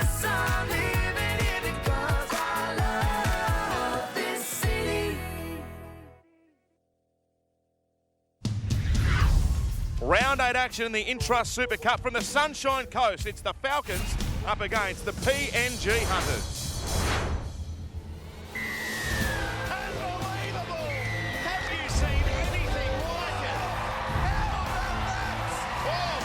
Yes, I'm living here because I love this city. Round 8 action in the Intrust Super Cup from the Sunshine Coast. It's the Falcons up against the PNG Hunters. Unbelievable! Have you seen anything like it? How about that? Oh,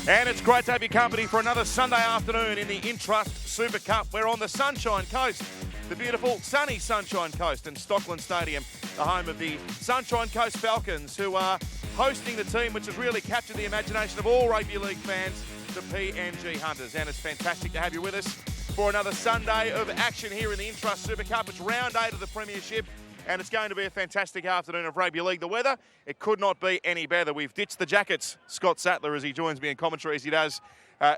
boy! And it's great to have your company for another Sunday afternoon in the Intrust Super Cup. We're on the Sunshine Coast, the beautiful sunny Sunshine Coast, and Stockland Stadium, the home of the Sunshine Coast Falcons, who are hosting the team which has really captured the imagination of all rugby league fans, the PNG Hunters. And it's fantastic to have you with us for another Sunday of action here in the Intrust Super Cup. It's round 8 of the Premiership, and it's going to be a fantastic afternoon of rugby league. The weather, it could not be any better. We've ditched the jackets. Scott Sattler, as he joins me in commentary, as he does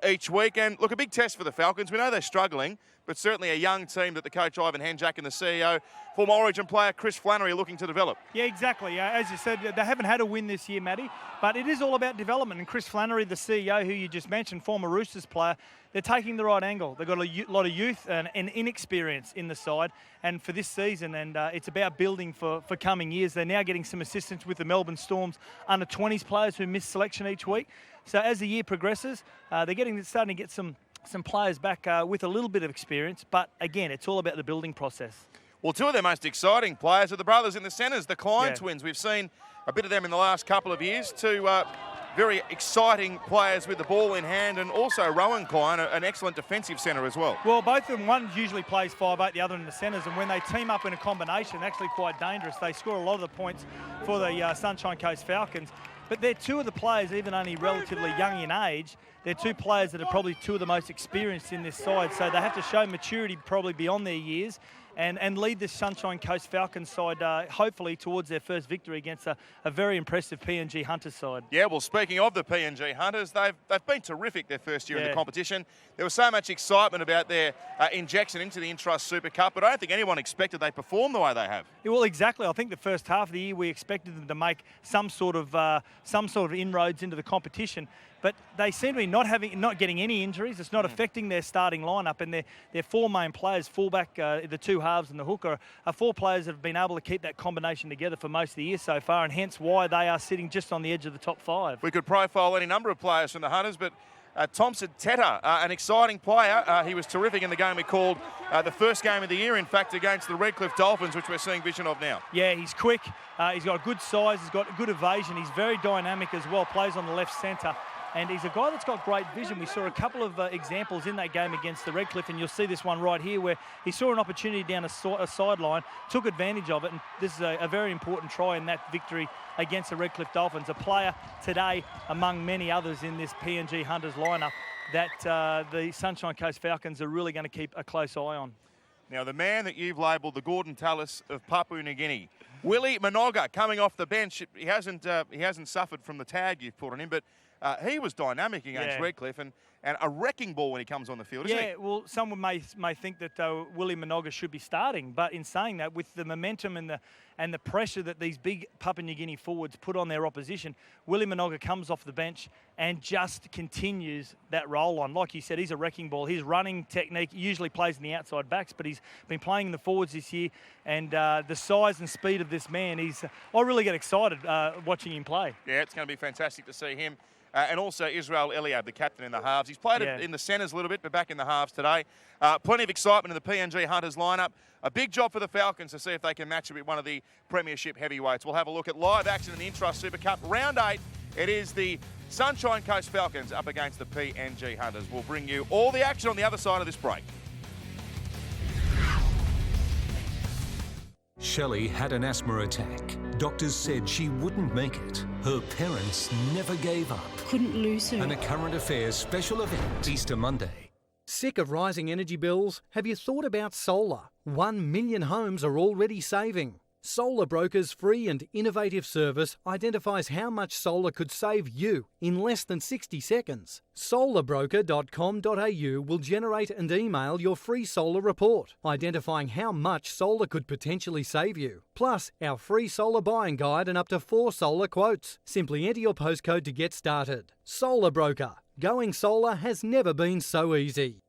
each week. And look, a big test for the Falcons. We know they're struggling, but certainly a young team that the coach Ivan Henjak and the CEO, former Origin player Chris Flannery, are looking to develop. Yeah, exactly. As you said, they haven't had a win this year, Matty, but it is all about development. And Chris Flannery, the CEO, who you just mentioned, former Roosters player, they're taking the right angle. They've got a lot of youth and inexperience in the side, and for this season, and it's about building for coming years. They're now getting some assistance with the Melbourne Storm's under-20s players who miss selection each week. So as the year progresses, they're starting to get some players back with a little bit of experience, but again, it's all about the building process. Well, two of their most exciting players are the brothers in the centres, the Klein twins. We've seen a bit of them in the last couple of years. Two very exciting players with the ball in hand, and also Rowan Klein, an excellent defensive centre as well. Well, both of them, one usually plays 5'8", the other in the centres, and when they team up in a combination, actually quite dangerous. They score a lot of the points for the Sunshine Coast Falcons. But they're two of the players, even only relatively young in age, they're two players that are probably two of the most experienced in this side. So they have to show maturity probably beyond their years and lead this Sunshine Coast Falcons side hopefully towards their first victory against a very impressive PNG Hunters side. Yeah, well, speaking of the PNG Hunters, they've been terrific their first year in the competition. There was so much excitement about their injection into the Intrust Super Cup, but I don't think anyone expected they performed the way they have. Yeah, well, exactly. I think the first half of the year we expected them to make some sort of inroads into the competition, but they seem to be not getting any injuries. It's not affecting their starting lineup, and their four main players, fullback, the two halves and the hooker, are four players that have been able to keep that combination together for most of the year so far, and hence why they are sitting just on the edge of the top 5. We could profile any number of players from the Hunters, but Thompson Teta, an exciting player. He was terrific in the game we called the first game of the year, in fact, against the Redcliffe Dolphins, which we're seeing vision of now. Yeah, he's quick. He's got good size. He's got good evasion. He's very dynamic as well, plays on the left centre. And he's a guy that's got great vision. We saw a couple of examples in that game against the Redcliffe, and you'll see this one right here where he saw an opportunity down a sideline, took advantage of it, and this is a very important try in that victory against the Redcliffe Dolphins. A player today, among many others in this PNG Hunters lineup, that the Sunshine Coast Falcons are really going to keep a close eye on. Now, the man that you've labelled the Gordon Tallis of Papua New Guinea, Willie Minoga, coming off the bench. He hasn't suffered from the tag you've put on him, but he was dynamic against Redcliffe and a wrecking ball when he comes on the field, isn't he? Yeah, well, someone may think that Willie Minoga should be starting, but in saying that, with the momentum and the pressure that these big Papua New Guinea forwards put on their opposition, Willie Minoga comes off the bench and just continues that roll on. Like you said, he's a wrecking ball. His running technique usually plays in the outside backs, but he's been playing in the forwards this year, and the size and speed of this man, I really get excited watching him play. Yeah, it's going to be fantastic to see him. And also Israel Eliab, the captain in the halves. He's played in the centres a little bit, but back in the halves today. Plenty of excitement in the PNG Hunters lineup. A big job for the Falcons to see if they can match it with one of the Premiership heavyweights. We'll have a look at live action in the Intrust Super Cup. Round 8, it is the Sunshine Coast Falcons up against the PNG Hunters. We'll bring you all the action on the other side of this break. Shelley had an asthma attack. Doctors said she wouldn't make it. Her parents never gave up. Couldn't lose her. And a current affairs special event, Easter Monday. Sick of rising energy bills? Have you thought about solar? 1 million homes are already saving. Solar Broker's free and innovative service identifies how much solar could save you in less than 60 seconds. Solarbroker.com.au will generate and email your free solar report, identifying how much solar could potentially save you. Plus, our free solar buying guide and up to 4 solar quotes. Simply enter your postcode to get started. Solar Broker. Going solar has never been so easy.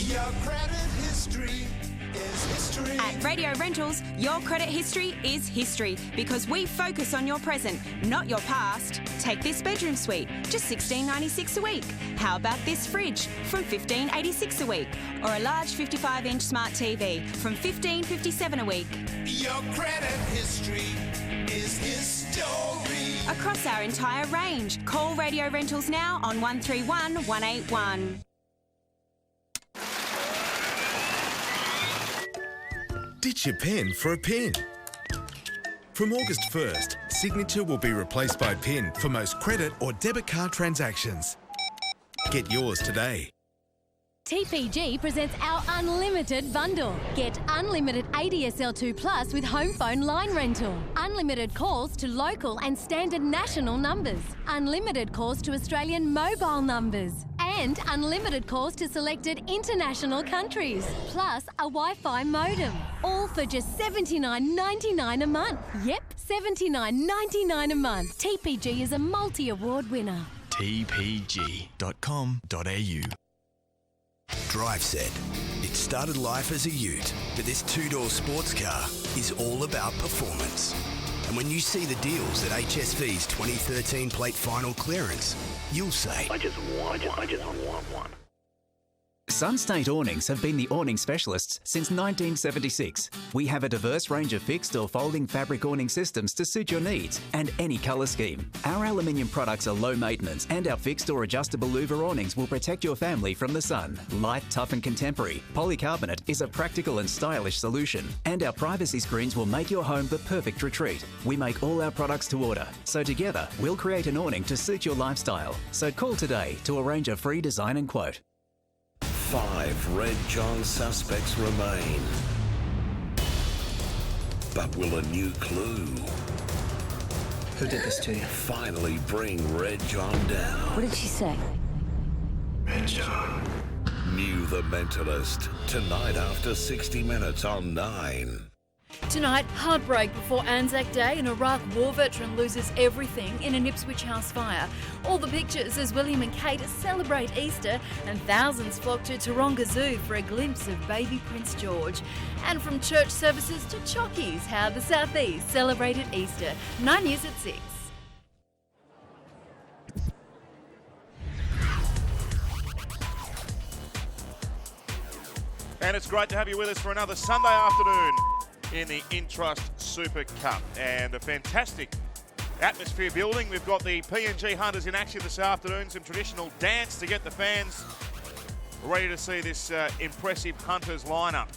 Your credit history is history. At Radio Rentals, your credit history is history because we focus on your present, not your past. Take this bedroom suite, just $16.96 a week. How about this fridge from $15.86 a week? Or a large 55-inch smart TV from $15.57 a week. Your credit history is history. Across our entire range, call Radio Rentals now on 131 181. Ditch your pen for a pin. From August 1st, Signature will be replaced by PIN for most credit or debit card transactions. Get yours today. TPG presents our Unlimited Bundle. Get unlimited ADSL2 Plus with home phone line rental. Unlimited calls to local and standard national numbers. Unlimited calls to Australian mobile numbers. And unlimited calls to selected international countries. Plus a Wi-Fi modem. All for just $79.99 a month. Yep, $79.99 a month. TPG is a multi-award winner. tpg.com.au. Drive said it started life as a ute, but this two-door sports car is all about performance. And when you see the deals at HSV's 2013 plate final clearance, you'll say, I just want one. Sunstate Awnings have been the awning specialists since 1976. We have a diverse range of fixed or folding fabric awning systems to suit your needs and any colour scheme. Our aluminium products are low maintenance and our fixed or adjustable louver awnings will protect your family from the sun. Light, tough and contemporary, polycarbonate is a practical and stylish solution. And our privacy screens will make your home the perfect retreat. We make all our products to order, so together we'll create an awning to suit your lifestyle. So call today to arrange a free design and quote. 5 Red John suspects remain. But will a new clue Who did this to you? finally bring Red John down? What did she say? Red John. New The Mentalist. Tonight after 60 Minutes on 9. Tonight, heartbreak before Anzac Day. An Iraq war veteran loses everything in an Ipswich house fire. All the pictures as William and Kate celebrate Easter, and thousands flock to Taronga Zoo for a glimpse of baby Prince George. And from church services to chockies, how the South East celebrated Easter. 9 News at 6. And it's great to have you with us for another Sunday afternoon in the Intrust Super Cup. And a fantastic atmosphere building. We've got the PNG Hunters in action this afternoon. Some traditional dance to get the fans ready to see this impressive Hunters lineup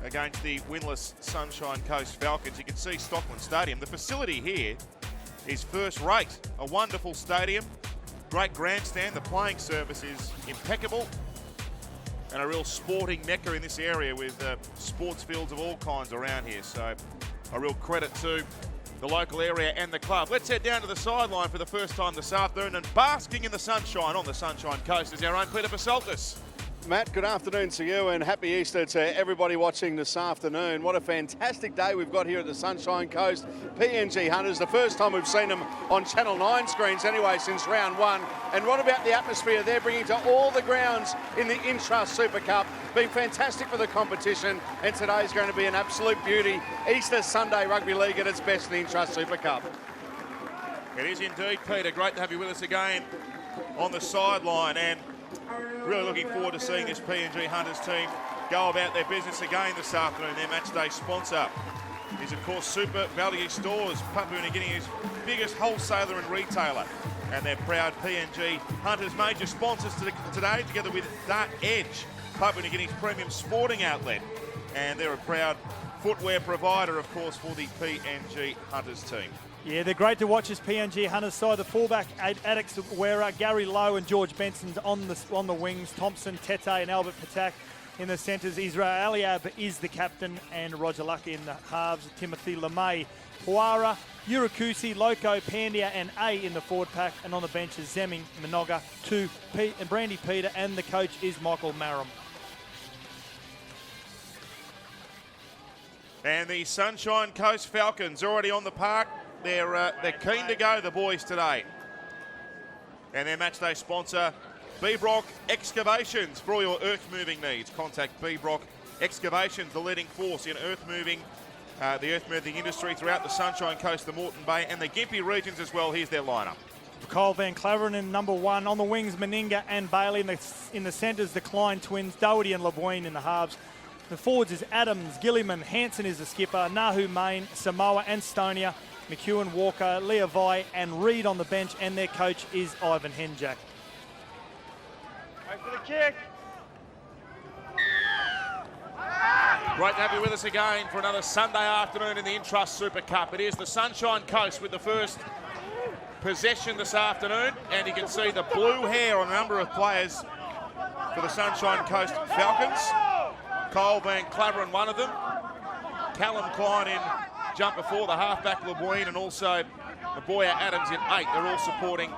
against the winless Sunshine Coast Falcons. You can see Stockland Stadium. The facility here is first rate. A wonderful stadium, great grandstand. The playing surface is impeccable. And a real sporting mecca in this area with sports fields of all kinds around here. So a real credit to the local area and the club. Let's head down to the sideline for the first time this afternoon, and basking in the sunshine on the Sunshine Coast is our own Peter Basaltis. Matt, good afternoon to you and happy Easter to everybody watching this afternoon. What a fantastic day we've got here at the Sunshine Coast. PNG Hunters, the first time we've seen them on Channel 9 screens anyway since round 1. And what about the atmosphere they're bringing to all the grounds in the Intrust Super Cup? Been fantastic for the competition, and today's going to be an absolute beauty. Easter Sunday Rugby League at its best in the Intrust Super Cup. It is indeed, Peter. Great to have you with us again on the sideline, and really looking forward to seeing this PNG Hunters team go about their business again this afternoon. Their match day sponsor is, of course, Super Value Stores, Papua New Guinea's biggest wholesaler and retailer. And their proud PNG Hunters major sponsors today, together with Dark Edge, Papua New Guinea's premium sporting outlet. And they're a proud footwear provider, of course, for the PNG Hunters team. Yeah, they're great to watch as PNG Hunters side. The fullback, Adex Wera, Gary Lowe and George Benson's on the wings. Thompson, Tete and Albert Patak In the centres, Israel Eliab is the captain, and Roger Lucker in the halves, Timothy LeMay, Puara, Urakusi, Loco, Pandia and A in the forward pack, and on the bench is Zemming, Minoga, and Brandy Peter, and the coach is Michael Marum. And the Sunshine Coast Falcons already on the park. They're keen to go, the boys, today. And their matchday sponsor, B-Brock Excavations. For all your earth-moving needs, contact B-Brock Excavations, the leading force in earth-moving, the earth-moving industry throughout the Sunshine Coast, the Moreton Bay, and the Gympie regions as well. Here's their lineup. Kyle Van Claveren in number 1. On the wings, Meninga and Bailey. In the centres, the Klein twins, Doherty and LeBoyne in the halves. The forwards is Adams, Gilliman, Hansen is the skipper, Nahu Main, Samoa and Stonia, McEwen, Walker, Leavai and Reed on the bench, and their coach is Ivan Henjak. Wait for the kick. Great to have you with us again for another Sunday afternoon in the Intrust Super Cup. It is the Sunshine Coast with the first possession this afternoon, and you can see the blue hair on a number of players for the Sunshine Coast Falcons. Kyle Van Claveren, one of them. Callum Klein in jumper 4, the halfback LeBoyne, and also Maboya Adams in 8. They're all supporting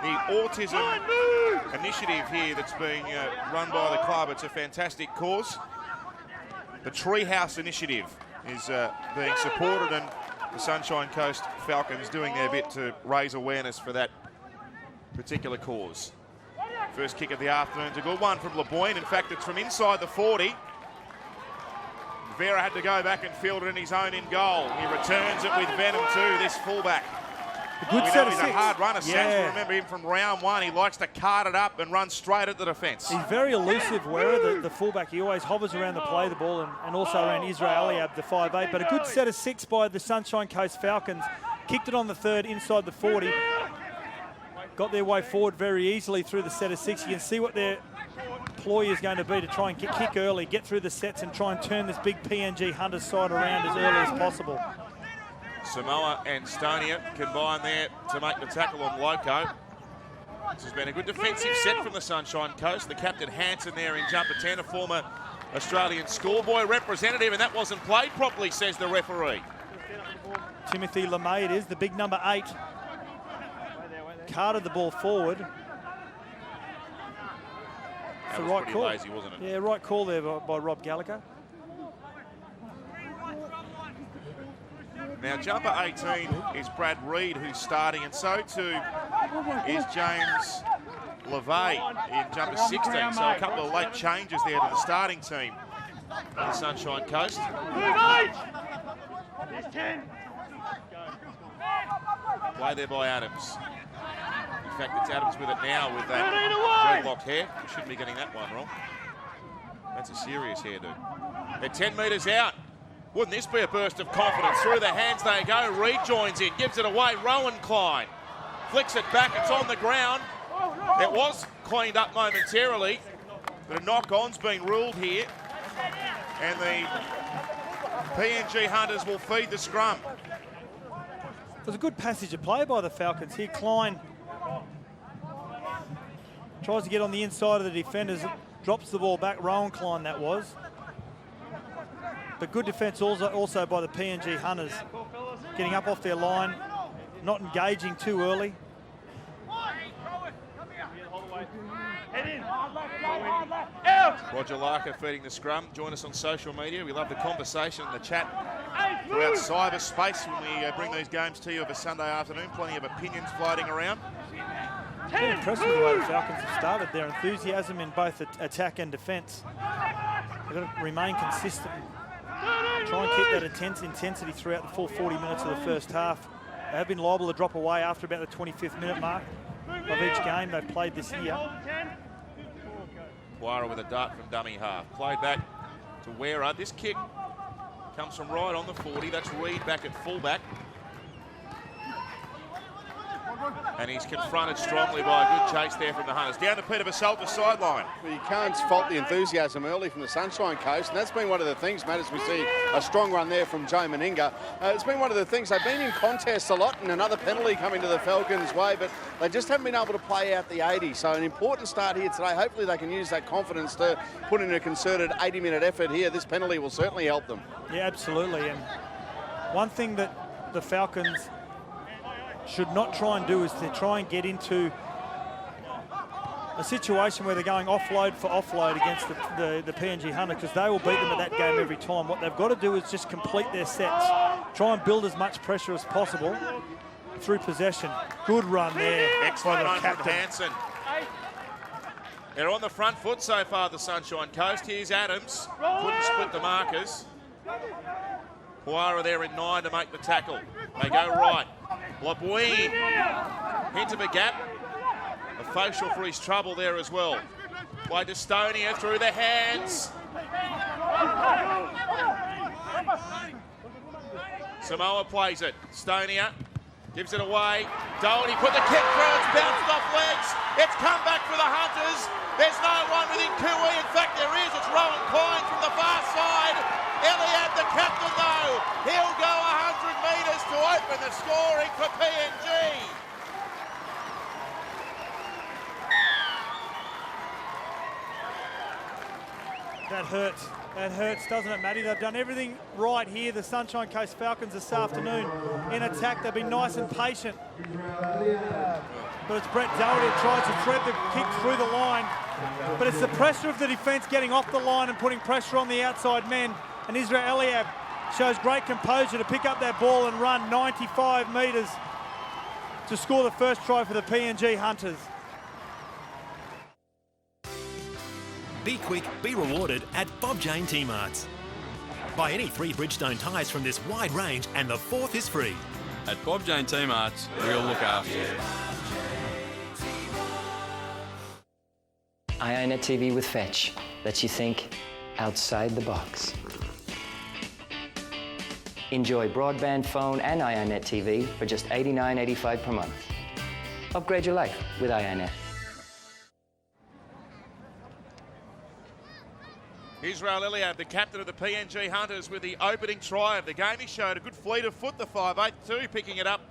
the autism initiative here that's being run by the club. It's a fantastic cause. The Treehouse Initiative is being supported, and the Sunshine Coast Falcons doing their bit to raise awareness for that particular cause. First kick of the afternoon's a good one from LeBoyne. In fact, it's from inside the 40. Vera had to go back and field it in his own in goal. He returns it with venom too, this fullback. A good set of he's six. A hard runner, yeah. Sam. Remember him from round 1. He likes to cart it up and run straight at the defence. He's very elusive, Wera, the fullback. He always hovers around the play the ball, and also around Israel Eliab, the 5'8". But a good set of 6 by the Sunshine Coast Falcons. Kicked it on the 3rd inside the 40. Got their way forward very easily through the set of 6. You can see what their ploy is going to be to try and kick early, get through the sets and try and turn this big PNG Hunters side around as early as possible. Samoa and Stonia combine there to make the tackle on Loco. This has been a good defensive set from the Sunshine Coast. The captain Hansen there in jumper 10, a former Australian schoolboy representative, and that wasn't played properly, says the referee. Timothy LeMay it is, the big number 8. Carted the ball forward. It's the right call. Lazy, wasn't it? Yeah, right call there by Rob Gallagher. Now, jumper 18 is Brad Reed, who's starting, and so too is James LeVay in jumper 16. So a couple of late changes there to the starting team on the Sunshine Coast. Play there by Adams. In fact, it's Adams with it now with that dreadlock hair. We shouldn't be getting that one wrong. That's a serious hairdo. They're 10 metres out. Wouldn't this be a burst of confidence? Through the hands they go. Reed joins in, gives it away. Rowan Klein flicks it back. It's on the ground. It was cleaned up momentarily, but a knock-on's been ruled here, and the PNG Hunters will feed the scrum. It was a good passage of play by the Falcons here. Klein tries to get on the inside of the defenders, drops the ball back. Rowan Klein that was. But good defence also by the PNG Hunters. Getting up off their line, not engaging too early. Roger Larker feeding the scrum. Join us on social media. We love the conversation and the chat throughout cyberspace when we bring these games to you of a Sunday afternoon. Plenty of opinions floating around. Very impressive the way the Falcons have started. Their enthusiasm in both attack and defence. They've got to remain consistent. Try and keep that intensity throughout the full 40 minutes of the first half. They have been liable to drop away after about the 25th minute mark of each game they've played this year. Wara with a dart from dummy half. Played back to Wera. This kick comes from right on the 40. That's Reed back at fullback. And he's confronted strongly by a good chase there from the Hunters. Down to Peter Basalta's sideline. Well, you can't fault the enthusiasm early from the Sunshine Coast, and that's been one of the things, Matt, as we see a strong run there from Joe Meninga. It's been one of the things. They've been in contests a lot, and another penalty coming to the Falcons' way, but they just haven't been able to play out the 80. So an important start here today. Hopefully they can use that confidence to put in a concerted 80-minute effort here. This penalty will certainly help them. Yeah, absolutely. And one thing that the Falcons should not try and do is to try and get into a situation where they're going offload for offload against the PNG Hunter, because they will beat them at that game every time. What they've got to do is just complete their sets, try and build as much pressure as possible through possession. Good run there. Excellent by run the from captain. Hansen. They're on the front foot so far, the Sunshine Coast. Here's Adams. Couldn't split the markers. Huara there in 9 to make the tackle. They go right. Labouine, hint of a gap. A facial for his trouble there as well. Play to Stonia through the hands. Samoa plays it. Stonia gives it away. Doherty put the kick through. It's bounced off legs. It's come back for the Hunters. There's no one within Kui. In fact, there is. It's Rowan Klein from the far side. Eliab, the captain, though. He'll go 100 metres to open the scoring for PNG. That hurts. That hurts, doesn't it, Matty? They've done everything right here, the Sunshine Coast Falcons, this afternoon. In attack, they've been nice and patient. But it's Brett Doherty who tries to thread the kick through the line. But it's the pressure of the defence getting off the line and putting pressure on the outside men. And Israel Eliab shows great composure to pick up that ball and run 95 metres to score the first try for the PNG Hunters. Be quick, be rewarded at Bob Jane T-Marts. Buy any 3 Bridgestone tyres from this wide range and the 4th is free. At Bob Jane T-Marts, we'll look after you. iiNet TV with Fetch lets you think outside the box. Enjoy broadband phone and iiNet TV for just $89.85 per month. Upgrade your life with iiNet. Israel Eliab, the captain of the PNG Hunters, with the opening try of the game. He showed a good fleet of foot, the 5'8" too, picking it up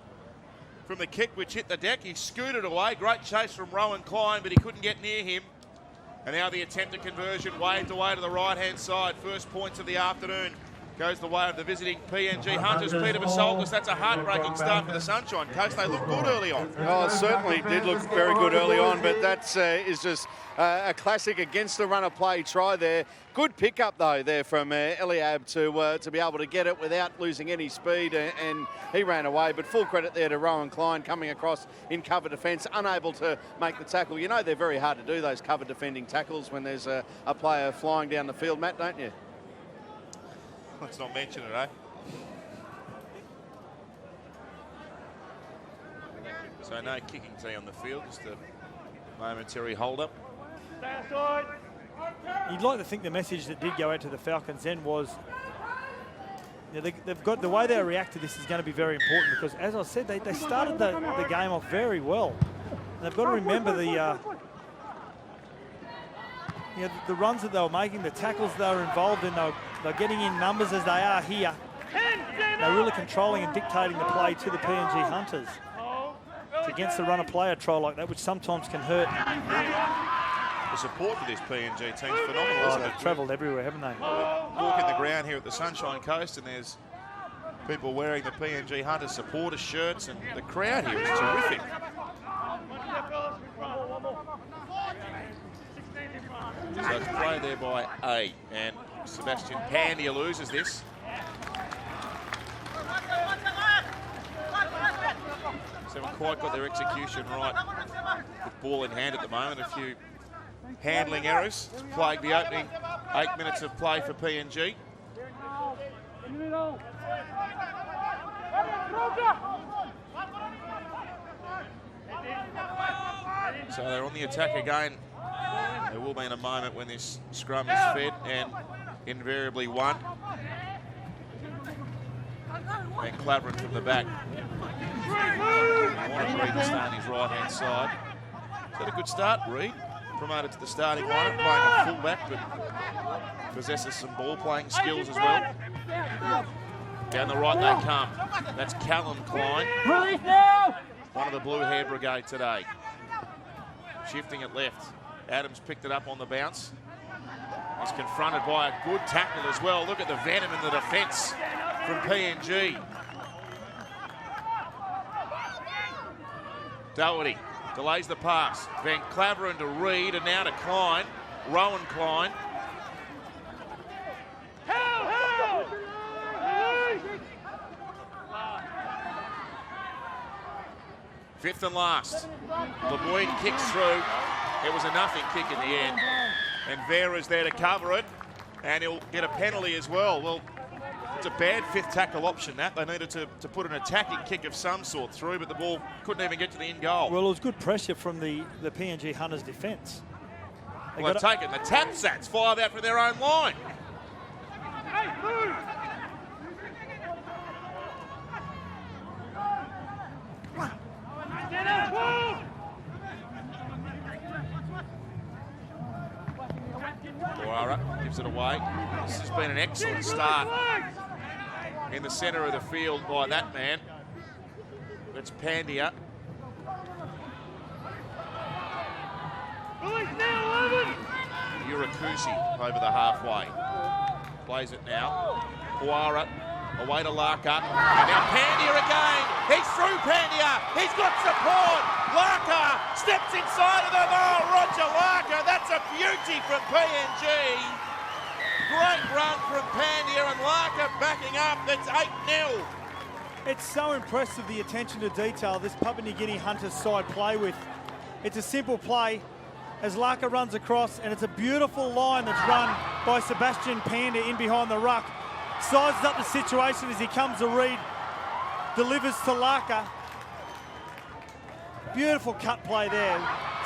from the kick which hit the deck. He scooted away. Great chase from Rowan Klein, but he couldn't get near him. And now the attempted conversion waved away to the right-hand side. First points of the afternoon goes the way of the visiting PNG Hunters. Peter Basaltas, that's a heartbreaking start for the Sunshine Coast. They looked good early on. Oh, it certainly did look very good early on, but that is just a classic against the run of play try there. Good pickup, though, there from Eliab to be able to get it without losing any speed, and he ran away. But full credit there to Rowan Klein coming across in cover defence, unable to make the tackle. You know they're very hard to do, those cover defending tackles, when there's a player flying down the field, Matt, don't you? Let's not mention it, eh? So no kicking tee on the field, just a momentary hold-up. You'd like to think the message that did go out to the Falcons then was, you know, they've got the way they react to this is going to be very important, because, as I said, they started the game off very well. And they've got to remember the runs that they were making, the tackles they were involved in. They're getting in numbers as they are here. They're really controlling and dictating the play to the PNG Hunters. It's against the run of play a try like that, which sometimes can hurt. The support for this PNG team's phenomenal, isn't it? They've travelled everywhere, haven't they? Walking the ground here at the Sunshine Coast, and there's people wearing the PNG Hunters supporter shirts, and the crowd here is terrific. So it's play there by A, and Sebastian Pandia loses this. So haven't quite got their execution right with ball in hand at the moment. A few handling errors to plague the opening 8 minutes of play for PNG. So they're on the attack again. There will be in a moment when this scrum is fed and invariably won. And Clavering from the back. wanted Reid to stay on his right-hand side. He's had a good start, Reid. Promoted to the starting lineup, playing a fullback, but possesses some ball-playing skills as well. Down the right they come. That's Callum Klein. Release now! One of the Blue Hair Brigade today. Shifting it left. Adams picked it up on the bounce. He's confronted by a good tackle as well. Look at the venom in the defence from PNG. Doherty delays the pass. Van Claveren to Reid and now to Klein. Rowan Klein. Fifth and last. Lemoyne kicks through. It was a nothing kick in the end. And Vera's there to cover it. And he'll get a penalty as well. Well, it's a bad fifth tackle option, that. They needed to put an attacking kick of some sort through, but the ball couldn't even get to the end goal. Well, it was good pressure from the PNG Hunters defence. Well, they've taken the tap sats 5 out from their own line. Guara gives it away. This has been an excellent start in the centre of the field by that man. That's Pandya. Urakusi over the halfway. Plays it now. Guara away to Larker. And now Pandya again. He's through Pandya. He's got support. Larker steps inside of the ball. Roger Larker. That's a beauty from PNG. Great run from Pandya and Larker backing up. That's 8-0. It's so impressive, the attention to detail this Papua New Guinea Hunters side play with. It's a simple play as Larker runs across, and it's a beautiful line that's run by Sebastian Pandya in behind the ruck. Sizes up the situation as he comes to Reid, delivers to Larker. Beautiful cut play there.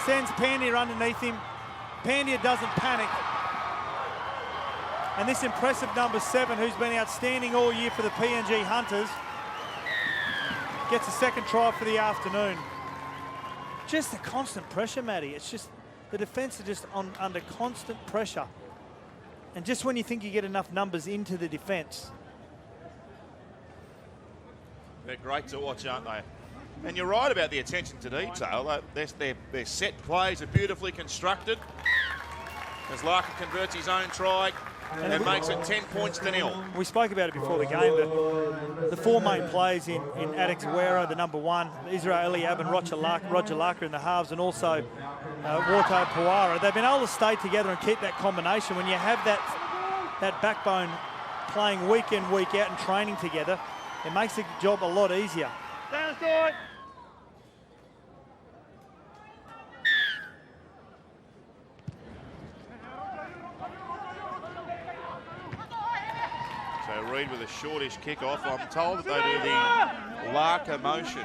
Sends Pandya underneath him. Pandya doesn't panic. And this impressive number 7, who's been outstanding all year for the PNG Hunters, gets a second try for the afternoon. Just the constant pressure, Matty. It's just the defence are just under constant pressure. And just when you think you get enough numbers into the defence. They're great to watch, aren't they? And you're right about the attention to detail. Their set plays are beautifully constructed. As Larker converts his own try and makes it 10 points to 0. We spoke about it before the game. The 4 main players in Adex Guerra, the number 1, Israel Eliab and Roger Larker in the halves, and also Warto Puara. They've been able to stay together and keep that combination. When you have that backbone playing week in, week out and training together, it makes the job a lot easier. So Reid with a shortish kick-off. I'm told that they do the Larker motion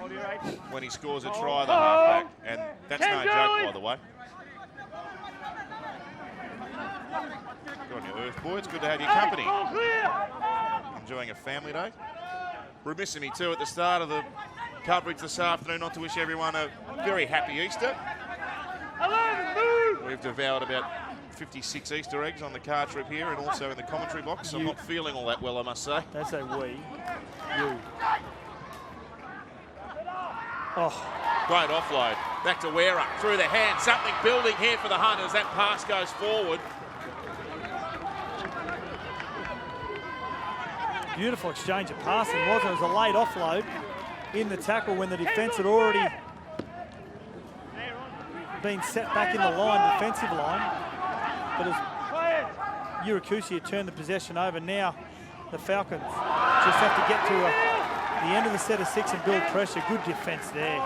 when he scores a try, the halfback. And that's no joke, by the way. Good on your earth, boy. It's good to have your company. Enjoying a family day. Remiss of me too at the start of the coverage this afternoon not to wish everyone a very happy Easter. We've devoured about 56 Easter eggs on the car trip here and also in the commentary box. I'm not feeling all that well, I must say. That's a we. You. Oh. Great offload. Back to Wera. Through the hand. Something building here for the Hunters. That pass goes forward. Beautiful exchange of passing, wasn't it? It was a late offload in the tackle when the defence had already been set back in the line, defensive line. But as Urakusi had turned the possession over, now the Falcons just have to get to the end of the set of 6 and build pressure. Good defence there.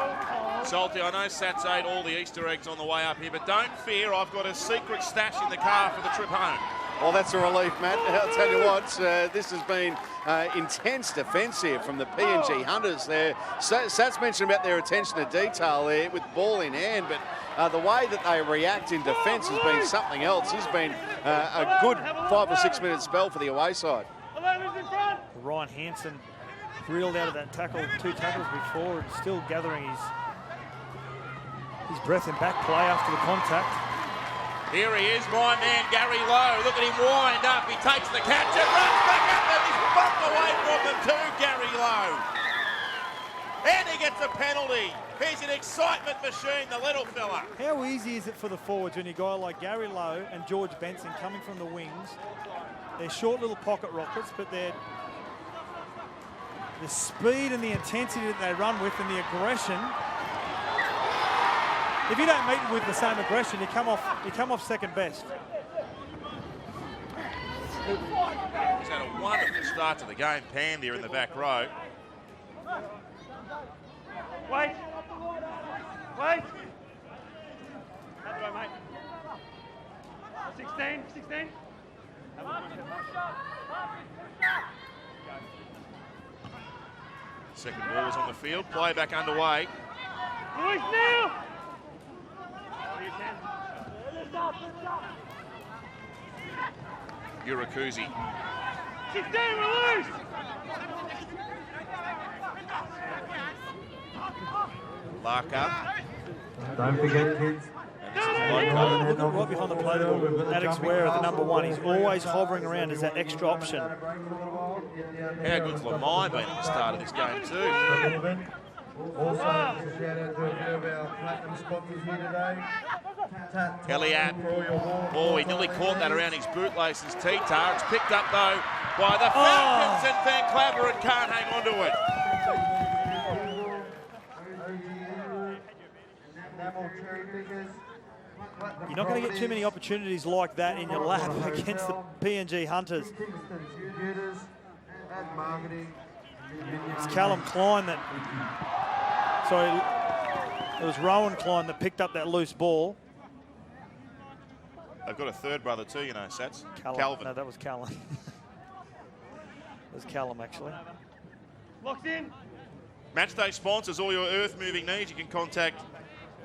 Salty, I know Sats ate all the Easter eggs on the way up here, but don't fear, I've got a secret stash in the car for the trip home. Well, that's a relief, Matt. I'll tell you what, this has been intense defence here from the PNG Hunters there. Sats mentioned about their attention to detail there with ball in hand, but the way that they react in defence has been something else. This has been a good 5 or 6 minute spell for the away side. Ryan Hansen reeled out of that tackle, 2 tackles before, and still gathering his breath in back play after the contact. Here he is, my man Gary Lowe. Look at him wind up. He takes the catch and runs back up and he's bumped away from them too, Gary Lowe. And he gets a penalty. He's an excitement machine, the little fella. How easy is it for the forwards when you got a guy like Gary Lowe and George Benson coming from the wings? They're short little pocket rockets, but they're the speed and the intensity that they run with and the aggression. If you don't meet with the same aggression, you come off second best. He's had a wonderful start to the game, Pam here in the back row. Wait. Wait. How do I, mate? 16. Second ball is on the field. Play back underway. Luis, now! Urakuzi. 16, we're loose! Larka. Don't forget, kids. Look at right behind the play ball. Alex Ware at the number 1. He's always hovering around as that extra option. How good's Lamai been at the start of this game too? Also, shout out to a few of our platinum sponsors here today. Elliott. Oh, he nearly caught that around his bootlaces. T-Tar. It's picked up though by the Falcons and Van Claveren can't hang on to it. You're not going to get too many opportunities like that in your lap against the PNG Hunters. It's Callum Klein that... Sorry, it was Rowan Klein that picked up that loose ball. They've got a third brother too, you know, Sats. Calvin. No, that was Callum. It was Callum, actually. Locked in. Matchday sponsors all your earth-moving needs. You can contact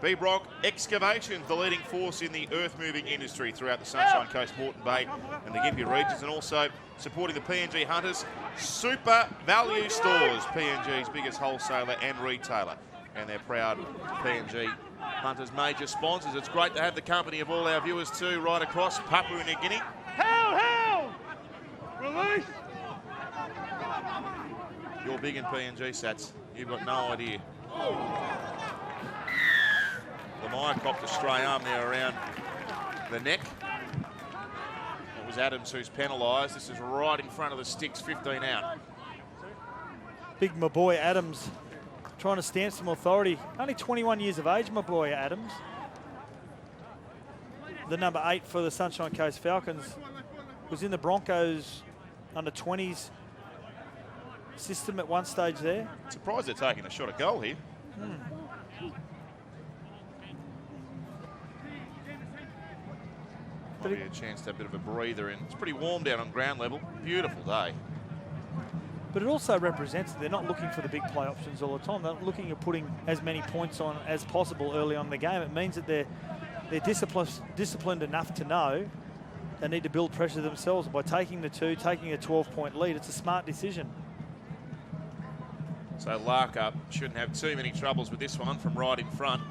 B-Brock Excavations, the leading force in the earth-moving industry throughout the Sunshine Coast, Moreton Bay and the Gympie regions, and also supporting the PNG Hunters Super Value Stores, PNG's biggest wholesaler and retailer. And they're proud PNG Hunters major sponsors. It's great to have the company of all our viewers too right across Papua New Guinea. Hell! Release! You're big in PNG, Sats. You've got no idea. Lamai copped a stray arm there around the neck. It was Adams who's penalised. This is right in front of the sticks, 15 out. Big my boy Adams trying to stamp some authority. Only 21 years of age, my boy Adams. The number 8 for the Sunshine Coast Falcons was in the Broncos under 20s system at one stage there. Surprised they're taking a shot at goal here. Probably a chance to have a bit of a breather in. It's pretty warm down on ground level. Beautiful day. But it also represents that they're not looking for the big play options all the time. They're looking at putting as many points on as possible early on in the game. It means that they're disciplined enough to know they need to build pressure themselves. By taking the 2, taking a 12-point lead, it's a smart decision. So Larka shouldn't have too many troubles with this one from right in front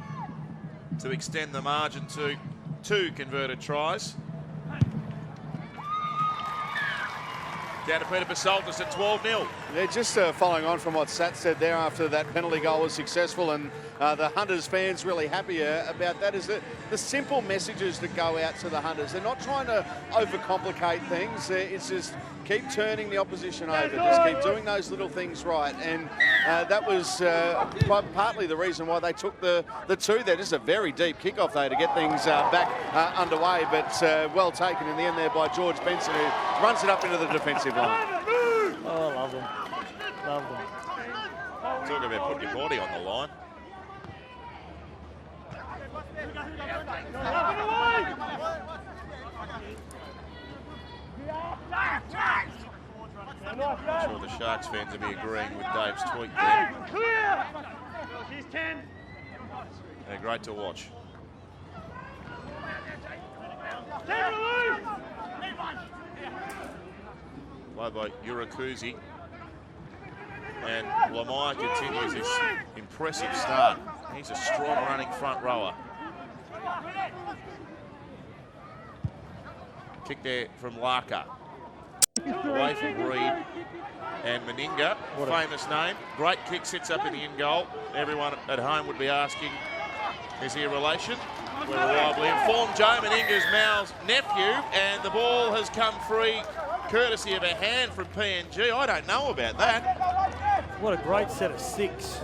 to extend the margin to 2 converted tries. Down to Peter Basaltis at 12-0. Yeah, just following on from what Sat said there after that penalty goal was successful, and the Hunters fans really happy about that, is that the simple messages that go out to the Hunters. They're not trying to overcomplicate things. It's just keep turning the opposition over. Just keep doing those little things right. And that was partly the reason why they took the 2 there. Just a very deep kickoff, though, to get things back underway. But well taken in the end there by George Benson, who runs it up into the defensive line. Oh, love them. Love them. Talk about putting your body on the line. I'm sure the Sharks fans will be agreeing with Dave's tweet there. Clear! He's 10. They're great to watch. Play by Urakuzi. And Lamai continues this impressive start. He's a strong running front rower. Kick there from Larker. Away from Reed. And Meninga, famous name. Great kick, sits up in the in goal. Everyone at home would be asking, is he a relation? We're reliably informed Joe Meninga's Mal's nephew, and the ball has come free courtesy of a hand from PNG. I don't know about that. What a great set of 6.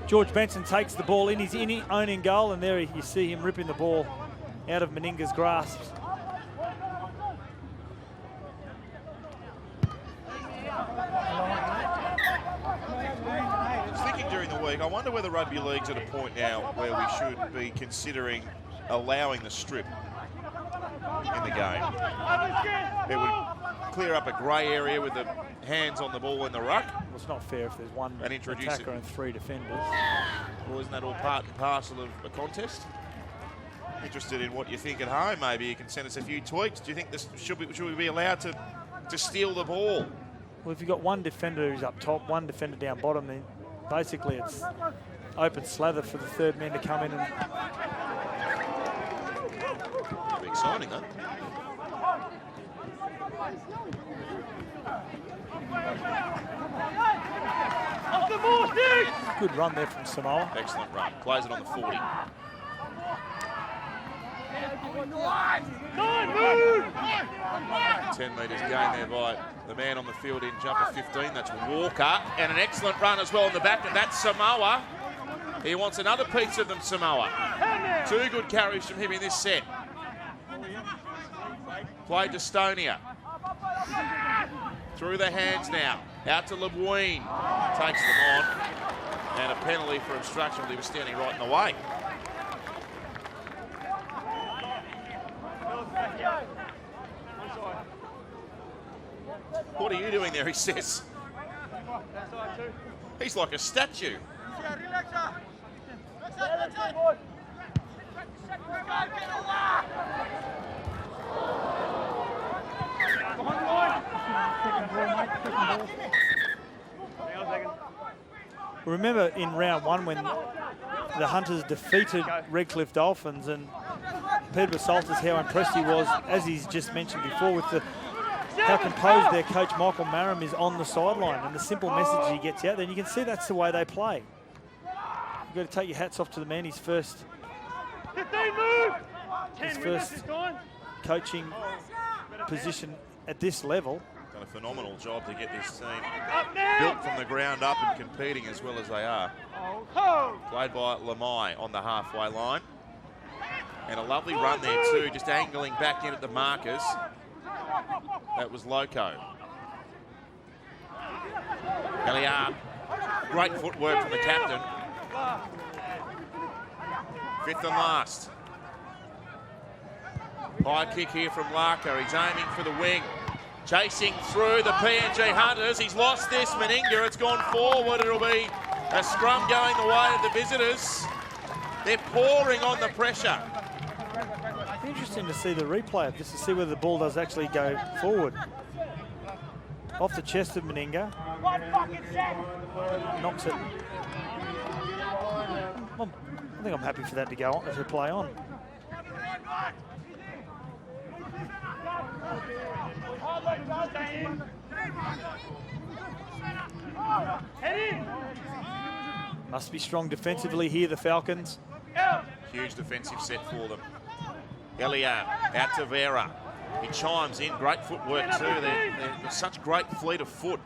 George Benson takes the ball in his own in goal, and there you see him ripping the ball out of Meninga's grasp. I wonder whether Rugby League's at a point now where we should be considering allowing the strip in the game. It would clear up a grey area with the hands on the ball in the ruck. Well, it's not fair if there's one attacker and 3 defenders. Well, isn't that all part and parcel of a contest? Interested in what you think at home. Maybe you can send us a few tweets. Do you think this should we be allowed to steal the ball? Well, if you've got one defender who's up top, one defender down bottom, then basically it's open slather for the third man to come in and... Be exciting, huh? Good run there from Samoa. Excellent run. Plays it on the 40. 10 metres gain there by the man on the field in jumper 15. That's Walker. And an excellent run as well in the back. And that's Samoa. He wants another piece of them, Samoa. 2 good carries from him in this set. Played to Stonia. Through the hands now. Out to Lebuine. Takes them on. And a penalty for obstruction. He was standing right in the way. What are you doing there, he says. He's like a statue. Remember in round 1 when the Hunters defeated Redcliffe Dolphins, and Peter Basaltas, how impressed he was, as he's just mentioned before, with how composed their coach Michael Maram is on the sideline and the simple message he gets out there. And you can see that's the way they play. You've got to take your hats off to the man. His first coaching position at this level. Done a phenomenal job to get this team built from the ground up and competing as well as they are. Played by Lamai on the halfway line. And a lovely run there too, just angling back in at the markers. That was Loco. Eliab. Great footwork from the captain. 5th and last. High kick here from Larker. He's aiming for the wing. Chasing through the PNG Hunters. He's lost this. Meninga, it's gone forward. It'll be a scrum going the way of the visitors. They're pouring on the pressure. Interesting to see the replay of this to see whether the ball does actually go forward. Off the chest of Meninga. Knocks it. Well, I think I'm happy for that to go on, to play on. Must be strong defensively here, the Falcons. Huge defensive set for them. Eliab out to Vera. He chimes in. Great footwork too. They're such great fleet of foot.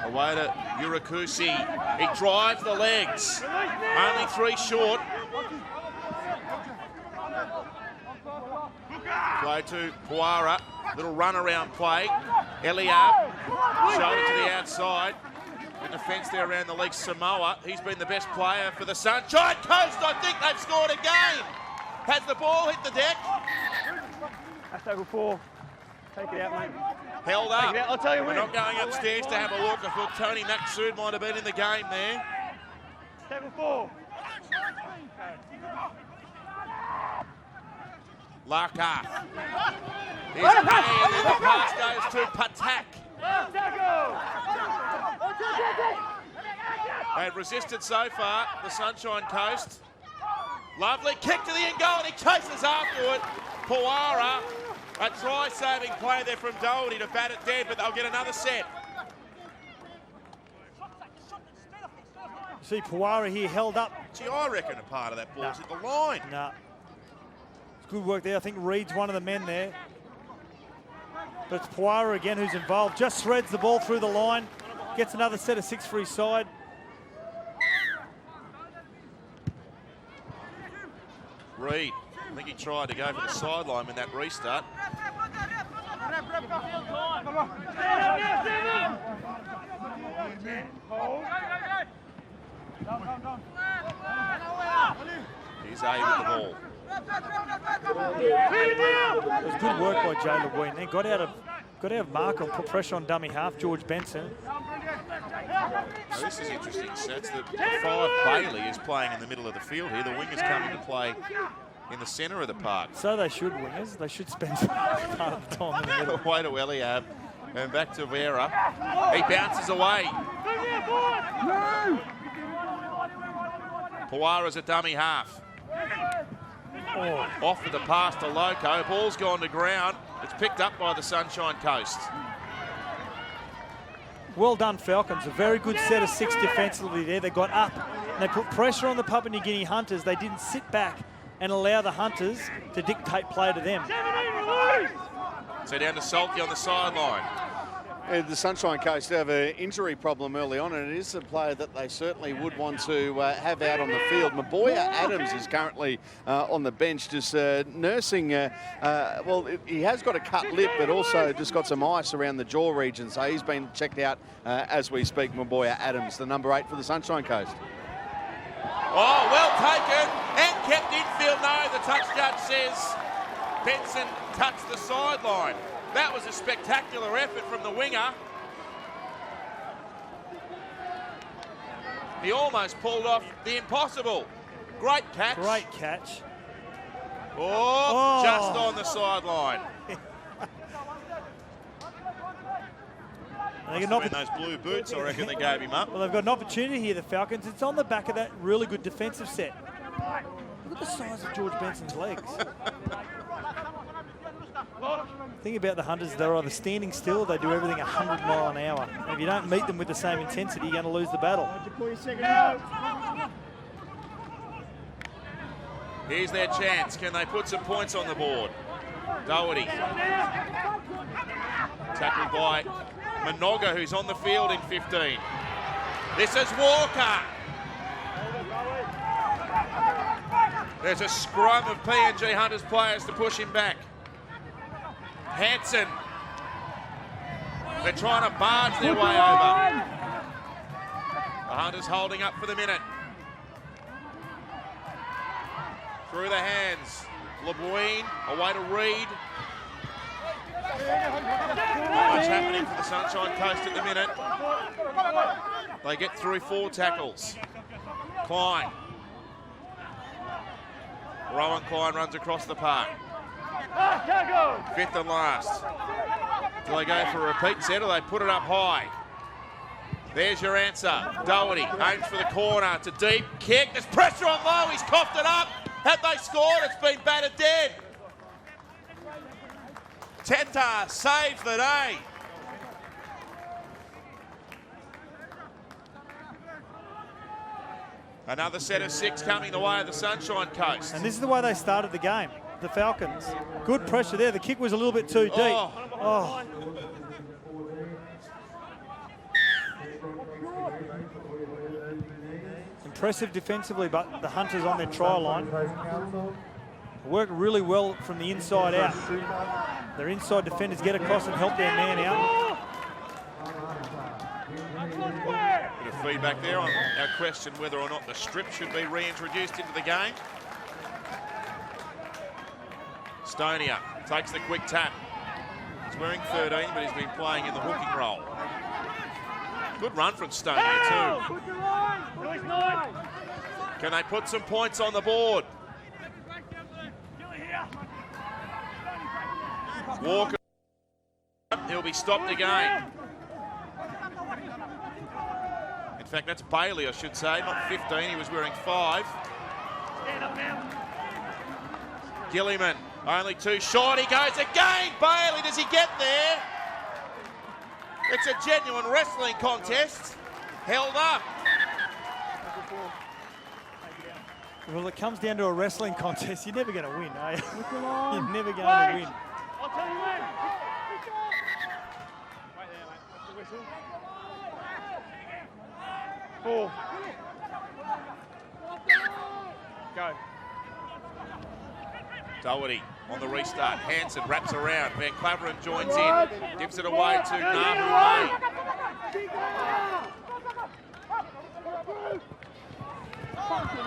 Away to Urakusi. He drives the legs. Only 3 short. Play to Puara. Little run around play. Eliab. Shoulder to the outside. The defence there around the leg. Samoa. He's been the best player for the Sunshine Coast. I think they've scored again. Has the ball hit the deck? That's tackle 4. Take it out, mate. Held up. I'll tell you We're when. not going upstairs to have a look. I thought Tony Maxud might have been in the game there. Tackle 4. Larker. Here's a and then the pass goes to Patak. They've resisted so far, the Sunshine Coast. Lovely kick to the end goal, and he chases after it. Papua, a try-saving play there from Doherty to bat it dead, but they'll get another set. See Papua here held up. Gee, I reckon a part of that ball's hit the line. Nah. It's good work there. I think Reed's one of the men there. But it's Papua again who's involved. Just threads the ball through the line. Gets another set of 6 for his side. Reed, I think he tried to go for the sideline in that restart. He's A with the ball. It was good work by Jay LeGuin. They got out of mark and put pressure on dummy half, George Benson. Now this is interesting, Sets. The 5 Bailey is playing in the middle of the field here. The wingers coming to play in the centre of the park. So they should, wingers. They should spend part of the time in the middle. Away to Eliab and back to Vera. He bounces away. Pawara's a dummy half. Off with the pass to Loco. Ball's gone to ground. It's picked up by the Sunshine Coast. Well done, Falcons. A very good set of 6 defensively there. They got up and they put pressure on the Papua New Guinea Hunters. They didn't sit back and allow the Hunters to dictate play to them. So down to Salty on the sideline. The Sunshine Coast have an injury problem early on, and it is a player that they certainly would want to have out on the field. Maboya Adams is currently on the bench, just nursing. Well, he has got a cut lip, but also just got some ice around the jaw region. So he's been checked out as we speak. Maboya Adams, the number 8 for the Sunshine Coast. Oh, well taken and kept infield. No, the touch judge says Benson touched the sideline. That was a spectacular effort from the winger. He almost pulled off the impossible. Great catch. Great catch. Oh, just on the sideline. Must have been those blue boots, I reckon they gave him up. Well, they've got an opportunity here, the Falcons. It's on the back of that really good defensive set. Look at the size of George Benson's legs. The thing about the Hunters, they're either standing still or they do everything 100 mile an hour. And if you don't meet them with the same intensity, you're going to lose the battle. Here's their chance. Can they put some points on the board? Doherty. Tackled by Minoga, who's on the field in 15. This is Walker. There's a scrum of PNG Hunters players to push him back. Hanson. They're trying to barge their way over. The Hunters holding up for the minute. Through the hands. LeBuin away to Reed. Not much happening for the Sunshine Coast at the minute. They get through 4 tackles. Klein. Rowan Klein runs across the park. 5th and last. Do they go for a repeat set or they put it up high? There's your answer. Doherty aims for the corner. It's a deep kick. There's pressure on low. He's coughed it up. Have they scored? It's been battered dead. Teta saves the day. Another set of 6 coming the way of the Sunshine Coast. And this is the way they started the game, the Falcons. Good pressure there. The kick was a little bit too deep. Oh. Impressive defensively, but the Hunters on their try line work really well from the inside out. Their inside defenders get across and help their man out. Bit of feedback there on our question whether or not the strip should be reintroduced into the game. Stonia takes the quick tap. He's wearing 13, but he's been playing in the hooking role. Good run from Stonia too. Can they put some points on the board? Walker, he'll be stopped again. fact, that's Bailey, I should say, not 15. He was wearing 5. Gilliman, only too short. He goes again. Bailey, does he get there? It's a genuine wrestling contest. Held up. Well, it comes down to a wrestling contest. You're never going to win, are you? You're never going to win. I'll tell you when. Wait there, mate. That's the whistle. 4. Go. Doherty on the restart. Hansen wraps around. Van Claveren joins in. Gives it away to Nahu May.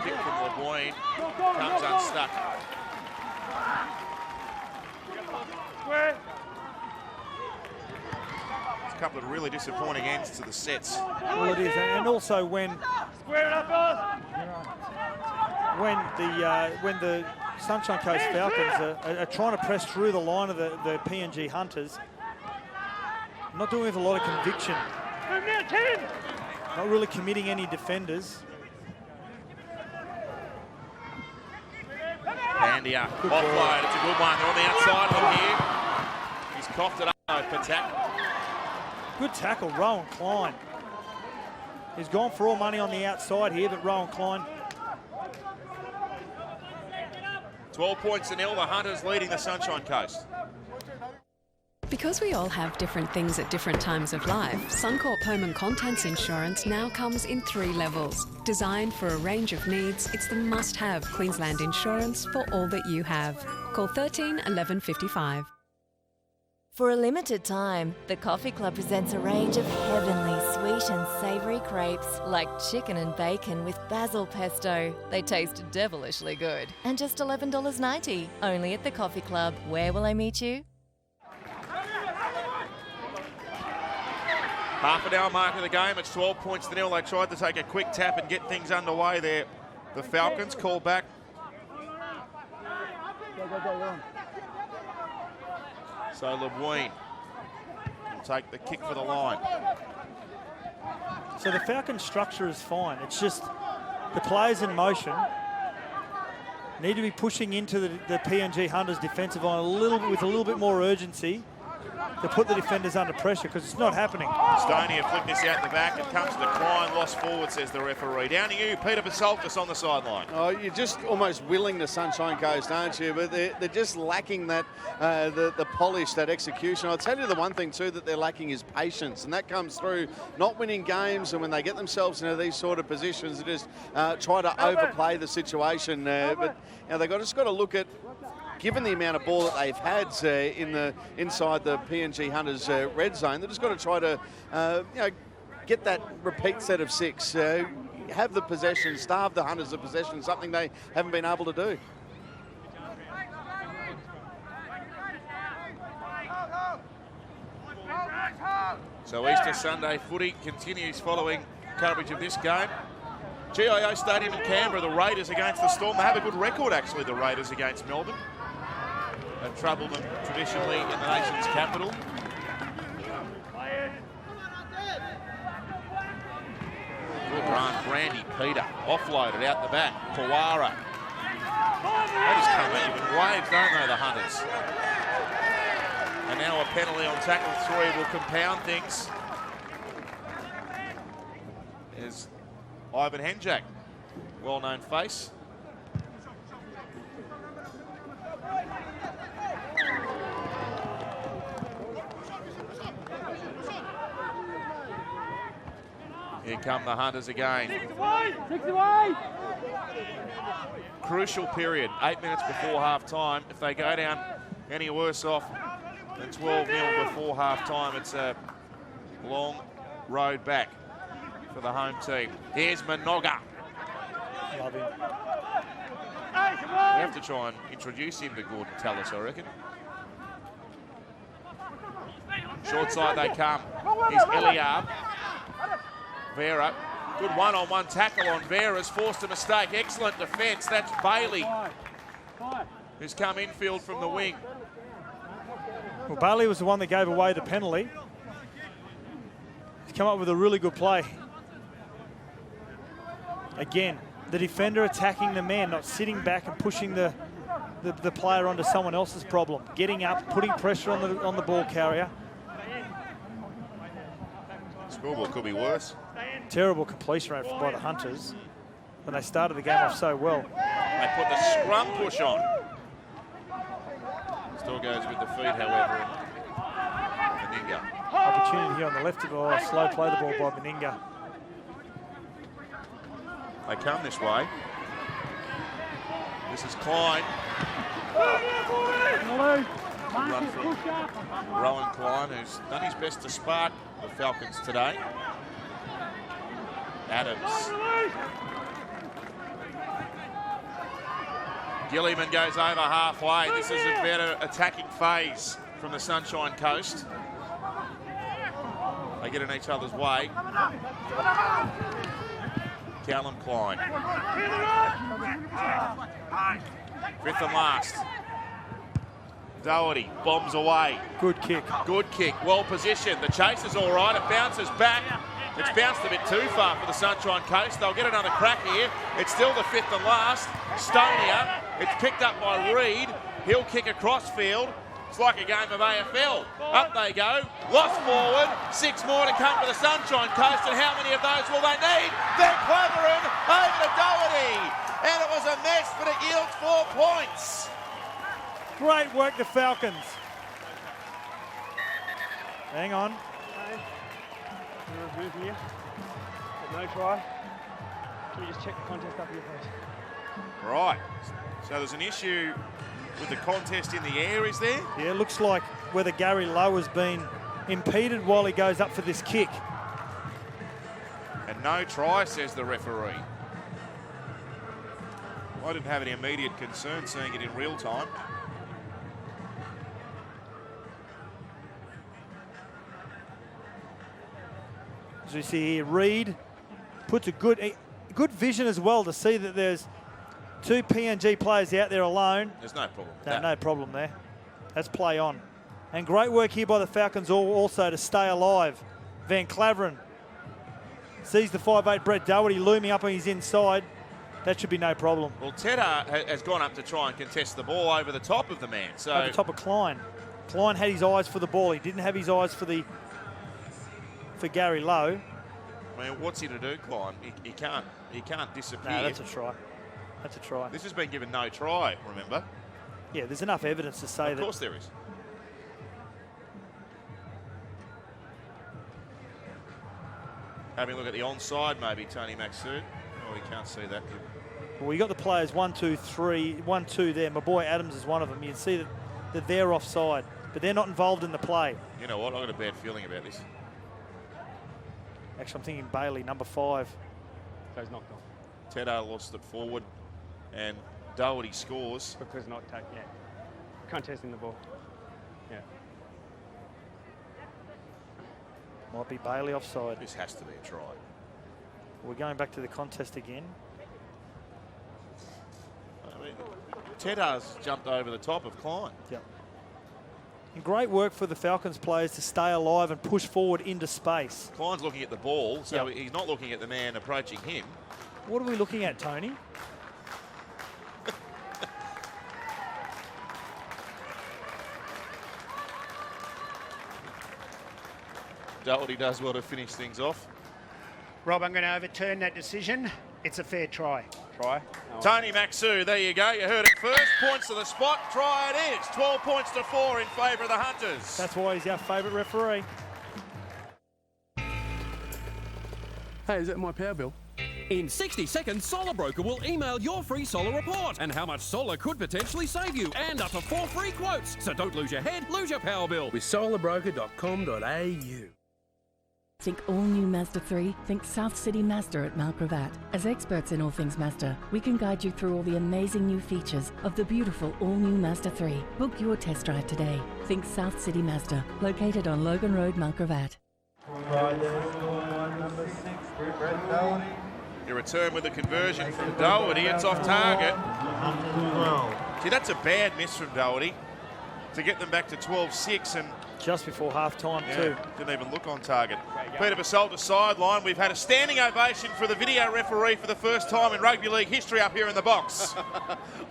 Kick from LeBoyne. Comes unstuck. It's a couple of really disappointing ends to the sets. Well, it is, and also when the Sunshine Coast Falcons are trying to press through the line of the PNG Hunters, not doing it with a lot of conviction. Not really committing any defenders. Pandia, offload, it's a good one. They're on the outside of here. He's coughed it up for tackle. Good tackle, Rowan Klein. He's gone for all money on the outside here, but Rowan Klein. 12 points to nil, the Hunters leading the Sunshine Coast. Because we all have different things at different times of life, Suncorp Home and Contents Insurance now comes in 3 levels. Designed for a range of needs, it's the must-have Queensland insurance for all that you have. Call 13 11 55. For a limited time, the Coffee Club presents a range of heavenly sweet and savoury crepes like chicken and bacon with basil pesto. They taste devilishly good. And just $11.90, only at the Coffee Club. Where will I meet you? Half an hour mark of the game, it's 12 points to nil. They tried to take a quick tap and get things underway there. The Falcons call back. So LeBoyne will take the kick for the line. So the Falcons' structure is fine. It's just the players in motion need to be pushing into the PNG Hunters defensive line with a little bit more urgency to put the defenders under pressure, because it's not happening. Stoney flicked this out the back. It comes to Klein, lost forward, says the referee. Down to you, Peter Basaltis on the sideline. Oh, you're just almost willing the Sunshine Coast, aren't you? But they're just lacking that the polish, that execution. I'll tell you the one thing too that they're lacking is patience, and that comes through not winning games, and when they get themselves into these sort of positions, they just try to overplay the situation. But you know, they've just got to look at, given the amount of ball that they've had inside the PNG Hunters red zone, they've just got to try to get that repeat set of 6. Have the possession, starve the Hunters of possession, something they haven't been able to do. So Easter Sunday footy continues following coverage of this game. GIO Stadium in Canberra, the Raiders against the Storm. They have a good record, actually, the Raiders against Melbourne. They've troubled them traditionally in the nation's capital. Good run, Brandy Peter, offloaded out the back, Kawara. They just come out in waves, don't they, the Hunters? And now a penalty on tackle 3 will compound things. There's Ivan Henjak, well-known face. Here come the Hunters again. Crucial period, 8 minutes before half-time. If they go down any worse off than 12-0 before half-time, it's a long road back for the home team. Here's Minoga. Love him. We have to try and introduce him to Gordon Tallis, I reckon. Short side they come. Here's Eliab. Vera, good one-on-one tackle on Vera's, forced a mistake. Excellent defence. That's Bailey, who's come infield from the wing. Well, Bailey was the one that gave away the penalty. He's come up with a really good play. Again, the defender attacking the man, not sitting back and pushing the player onto someone else's problem. Getting up, putting pressure on the ball carrier. Scoreboard could be worse. Terrible completion rate by the Hunters when they started the game off so well. They put the scrum push on. Still goes with the feet, however. Meninga. Opportunity here on the left of slow play the ball by Meninga. They come this way. This is Klein. Run from Rowan Klein, who's done his best to spark the Falcons today. Adams. Gilliman goes over halfway. This is a better attacking phase from the Sunshine Coast. They get in each other's way. Callum Klein. Fifth and last. Doherty bombs away. Good kick. Good kick. Well positioned. The chase is all right. It bounces back. It's bounced a bit too far for the Sunshine Coast. They'll get another crack here. It's still the fifth and last. Stonia. It's picked up by Reed. He'll kick across field. It's like a game of AFL. Up they go. Lost forward. 6 more to come for the Sunshine Coast. And how many of those will they need? They're Cleverin over to Doherty. And it was a mess, but it yields 4 points. Great work, the Falcons. Hang on. Here. No try. Can you just check the contest up here, please? Right. So there's an issue with the contest in the air, is there? Yeah, it looks like whether Gary Lowe has been impeded while he goes up for this kick. And no try, says the referee. I didn't have any immediate concern seeing it in real time. As we see here, Reed puts a good vision as well to see that there's 2 PNG players out there alone. There's no problem with No, that. no problem there. That's play on. And great work here by the Falcons also to stay alive. Van Claveren sees the 5'8" Brett Doherty looming up on his inside. That should be no problem. Well, Tedder has gone up to try and contest the ball over the top of the man. So over the top of Klein. Klein had his eyes for the ball. He didn't have his eyes for Gary Lowe. I mean, what's he to do, Klein? He can't disappear. No, that's a try. That's a try. This has been given no try, remember? Yeah, there's enough evidence to say that. Of course there is. Having a look at the onside, maybe, Tony Maxud. Oh, we can't see that. Well, you got the players 1, 2, 3, 1, 2 there. My boy Adams is one of them. You can see that they're offside, but they're not involved in the play. You know what? I've got a bad feeling about this. Actually, I'm thinking Bailey, number 5. So he's knocked off. Tedder lost it forward, and Doherty scores. Because not take, yeah. Contesting the ball. Yeah. Might be Bailey offside. This has to be a try. We're going back to the contest again. I mean, Tedder's jumped over the top of Klein. Yep. And great work for the Falcons players to stay alive and push forward into space. Klein's looking at the ball, so he's not looking at the man approaching him. What are we looking at, Tony? Doherty does well to finish things off. Rob, I'm going to overturn that decision. It's a fair try. Try? No. Tony Maxu, there you go. You heard it first. Points to the spot. Try it is. 12 points to 4 in favour of the Hunters. That's why he's our favourite referee. Hey, is that my power bill? In 60 seconds, Solar Broker will email your free solar report and how much solar could potentially save you, and up to 4 free quotes. So don't lose your head, lose your power bill. With solarbroker.com.au. Think all new Mazda 3? Think South City Mazda at Mount Gravatt. As experts in all things Mazda, we can guide you through all the amazing new features of the beautiful all-new Mazda 3. Book your test drive today. Think South City Mazda, located on Logan Road, Mount Gravatt. Number 6, Brett Doherty. You return with a conversion from Doherty. It's off target. See, that's a bad miss from Doherty to get them back to 12-6 and just before half time too. Didn't even look on target. Peter Basalta's sideline. We've had a standing ovation for the video referee for the first time in rugby league history up here in the box.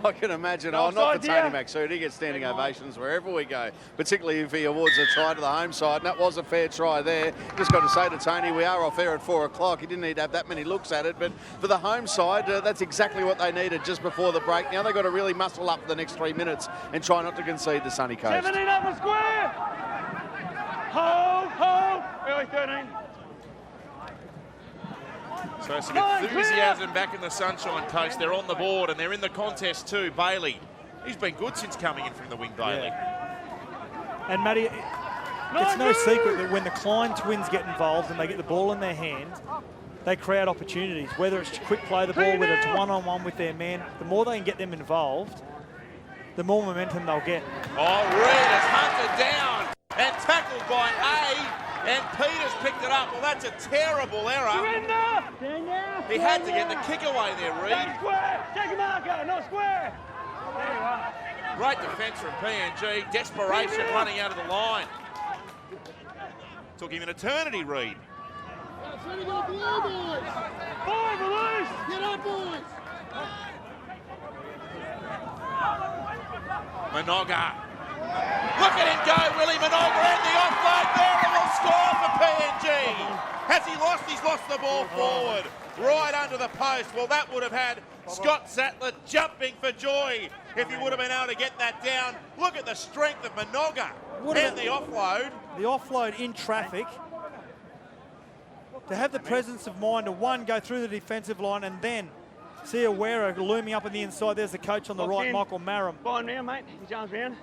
I can imagine. Oh, not for Tony Maxud. He gets standing ovations wherever we go, particularly if he awards a try to the home side. And that was a fair try there. Just got to say to Tony, we are off air at 4 o'clock. He didn't need to have that many looks at it, but for the home side, that's exactly what they needed just before the break. Now they've got to really muscle up for the next 3 minutes and try not to concede the Sunny Coast. 17 up the square. Hold. Early 13. So some enthusiasm back in the Sunshine Coast. They're on the board and they're in the contest too. Bailey, he's been good since coming in from the wing, Bailey. Yeah. And Matty, it's no secret that when the Klein twins get involved and they get the ball in their hand, they create opportunities. Whether it's to quick play the ball, whether it's one-on-one with their man, the more they can get them involved, the more momentum they'll get. Oh, Reed is hunted down and tackled by A, and Peters picked it up. Well, that's a terrible error. He had to get the kick away there, Reed. Take a marker, not square. There you are. Great defence from PNG. Desperation running out of the line. Took him an eternity, Reed. Five, release. Get up, boys. Minoga. Look at him go, Willie Minoga, and the offload there, and will score for PNG. Has he lost? He's lost the ball forward, right under the post. Well, that would have had Scott Sattler jumping for joy if he would have been able to get that down. Look at the strength of Minoga and the offload. The offload in traffic. To have the presence of mind to, one, go through the defensive line and then see Awera looming up on the inside. There's the coach on the right, Michael Marum. Fine now, mate. His arms round.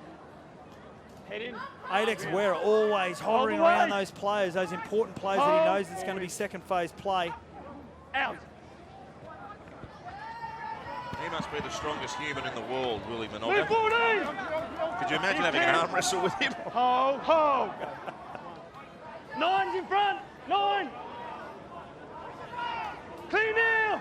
Head in. Adex Awera always hovering around those players, those important players that he knows it's going to be second phase play. Out. He must be the strongest human in the world, Willie Minoga. 14. Could you imagine having an arm wrestle with him? Ho. Nine's in front. 9. Clean now.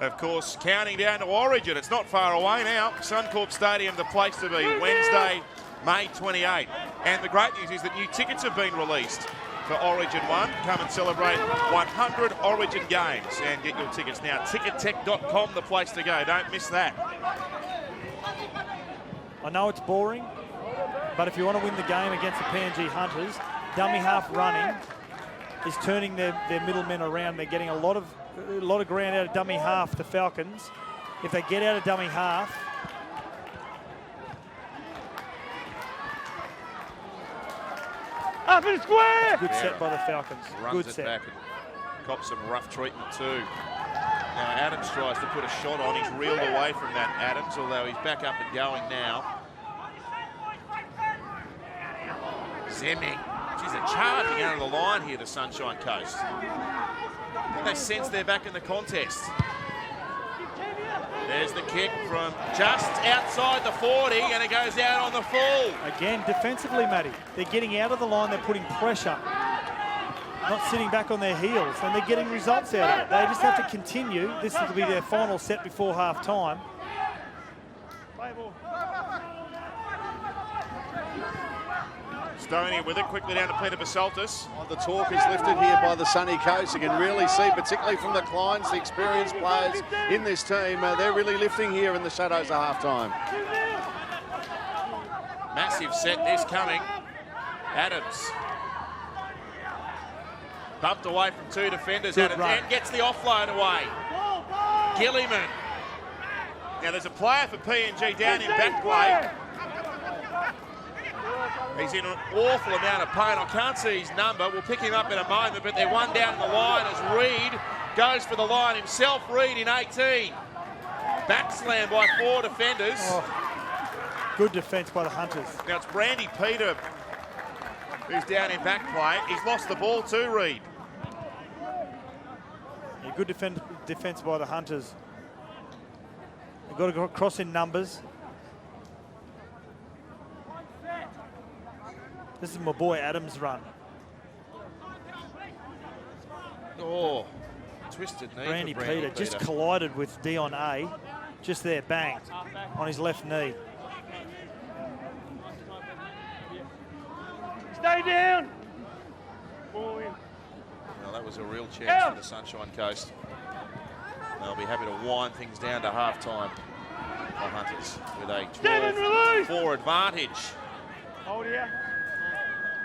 Of course, counting down to Origin. It's not far away now. Suncorp Stadium, the place to be. Wednesday, May 28. And the great news is that new tickets have been released for Origin 1. Come and celebrate 100 Origin games and get your tickets now. Tickettech.com, the place to go. Don't miss that. I know it's boring, but if you want to win the game against the PNG Hunters, dummy half running is turning their middlemen around. They're getting a lot of ground out of dummy half, the Falcons. If they get out of dummy half, up in square. Good set by the Falcons. Runs Good it set. back and cops some rough treatment too. Now Adams tries to put a shot on. He's reeled away from that, Adams, although he's back up and going now. Zemi. Geez, they're charging out of the line here, the Sunshine Coast. I think they sense they're back in the contest. There's the kick from just outside the 40, and it goes out on the full. Again, defensively, Matty, they're getting out of the line, they're putting pressure, not sitting back on their heels, and they're getting results out of it. They just have to continue. This will be their final set before half-time. Stoney with it, quickly down to Peter Basaltas. The talk is lifted here by the Sunny Coast. You can really see, particularly from the Kleins, the experienced players in this team, they're really lifting here in the shadows of half-time. Massive set this coming. Adams. Bumped away from two defenders. Good Adams run. and gets the offload away. Gilliman. Now there's a player for PNG down in back play. He's in an awful amount of pain. I can't see his number. We'll pick him up in a moment, but they're one down the line as Reed goes for the line himself. Reed in 18. Backslam by 4 defenders. Oh, good defence by the Hunters. Now it's Brandy Peter who's down in back play. He's lost the ball too, Reed. Yeah, good defence by the Hunters. They've got to go across in numbers. This is my boy Adams' run. Oh, twisted knee. Brandy Peter just collided with Dion A. Just there, bang, on his left knee. Stay down. that was a real chance for the Sunshine Coast. They'll be happy to wind things down to half-time. The Hunters with a 12-4 advantage. Hold here.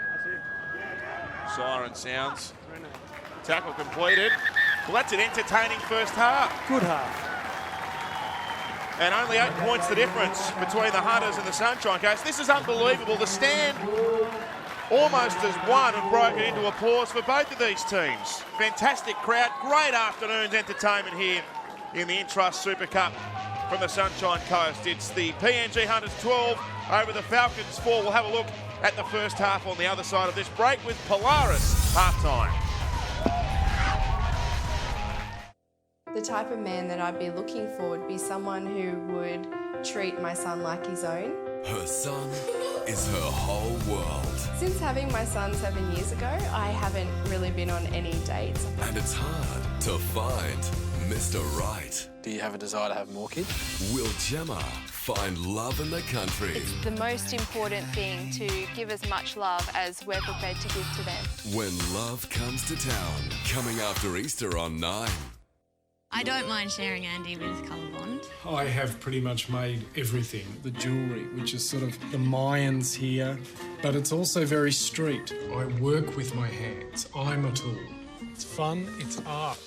That's it. Siren sounds. Tackle completed. Well, that's an entertaining first half. Good half. And only 8 points the difference between the Hunters and the Sunshine Coast. This is unbelievable. The stand almost as one and broken into applause for both of these teams. Fantastic crowd. Great afternoon's entertainment here in the Intrust Super Cup from the Sunshine Coast. It's the PNG Hunters 12 over the Falcons 4. We'll have a look at the first half on the other side of this break with Polaris halftime. The type of man that I'd be looking for would be someone who would treat my son like his own. Her son is her whole world. Since having my son 7 years ago, I haven't really been on any dates. And it's hard to find Mr. Right. Do you have a desire to have more kids? Will Gemma find love in the country? It's the most important thing to give as much love as we're prepared to give to them. When love comes to town, coming after Easter on 9. I don't mind sharing Andy with Colorbond. I have pretty much made everything. The jewellery, which is sort of the Mayans here, but it's also very street. I work with my hands. I'm a tool. It's fun, it's art.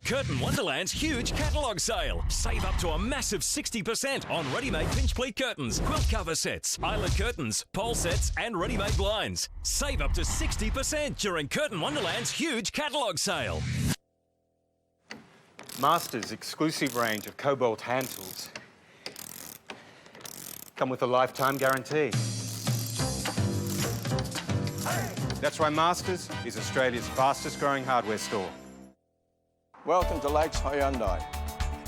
Curtin Wonderland's huge catalogue sale. Save up to a massive 60% on ready-made pinch pleat curtains, quilt cover sets, eyelet curtains, pole sets and ready-made blinds. Save up to 60% during Curtin Wonderland's huge catalogue sale. Masters' exclusive range of Cobalt hand tools come with a lifetime guarantee. That's why Masters is Australia's fastest growing hardware store. Welcome to Lakes Hyundai.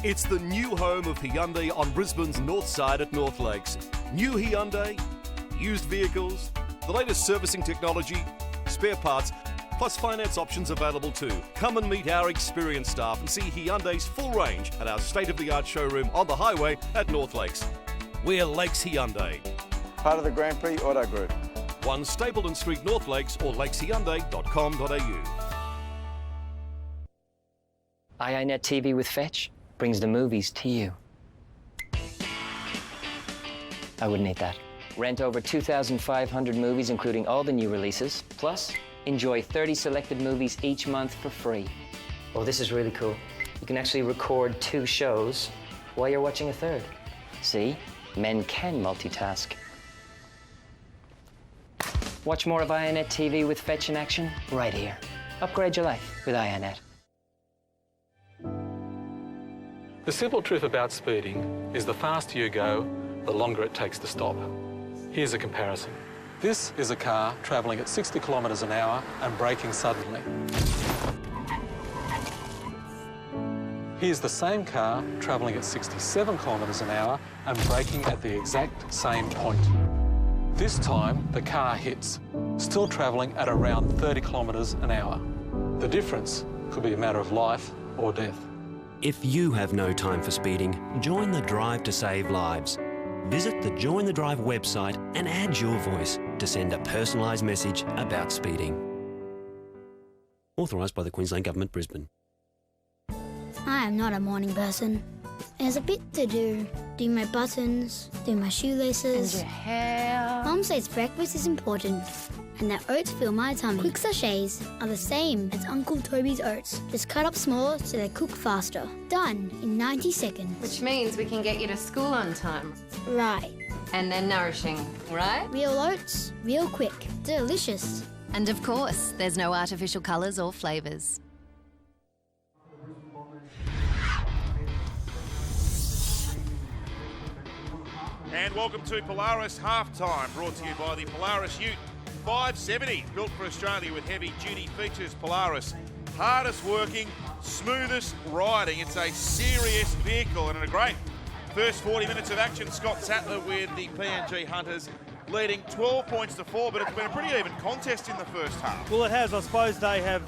It's the new home of Hyundai on Brisbane's north side at North Lakes. New Hyundai, used vehicles, the latest servicing technology, spare parts, plus finance options available too. Come and meet our experienced staff and see Hyundai's full range at our state-of-the-art showroom on the highway at North Lakes. We're Lakes Hyundai. Part of the Grand Prix Auto Group. 1 Stapleton Street, North Lakes, or lakeshyundai.com.au. iiNet TV with Fetch brings the movies to you. I wouldn't eat that. Rent over 2,500 movies, including all the new releases. Plus, enjoy 30 selected movies each month for free. Oh, this is really cool. You can actually record 2 shows while you're watching a third. See? Men can multitask. Watch more of iiNet TV with Fetch in action right here. Upgrade your life with iiNet. The simple truth about speeding is the faster you go, the longer it takes to stop. Here's a comparison. This is a car travelling at 60 kilometres an hour and braking suddenly. Here's the same car travelling at 67 kilometres an hour and braking at the exact same point. This time, the car hits, still travelling at around 30 kilometres an hour. The difference could be a matter of life or death. If you have no time for speeding, join the drive to save lives. Visit the Join the Drive website and add your voice to send a personalised message about speeding. Authorised by the Queensland Government, Brisbane. I am not a morning person. There's a bit to do. Do my buttons, do my shoelaces. And your hair. Mum says breakfast is important and that oats fill my tummy. Quick sachets are the same as Uncle Toby's oats. Just cut up smaller so they cook faster. Done in 90 seconds. Which means we can get you to school on time. Right. And they're nourishing, right? Real oats, real quick, delicious. And of course, there's no artificial colours or flavours. And welcome to Polaris Halftime, brought to you by the Polaris Ute 570, built for Australia with heavy-duty features. Polaris, hardest working, smoothest riding. It's a serious vehicle, and in a great first 40 minutes of action, Scott Sattler with the PNG Hunters leading 12 points to 4, but it's been a pretty even contest in the first half. Well, it has. I suppose they have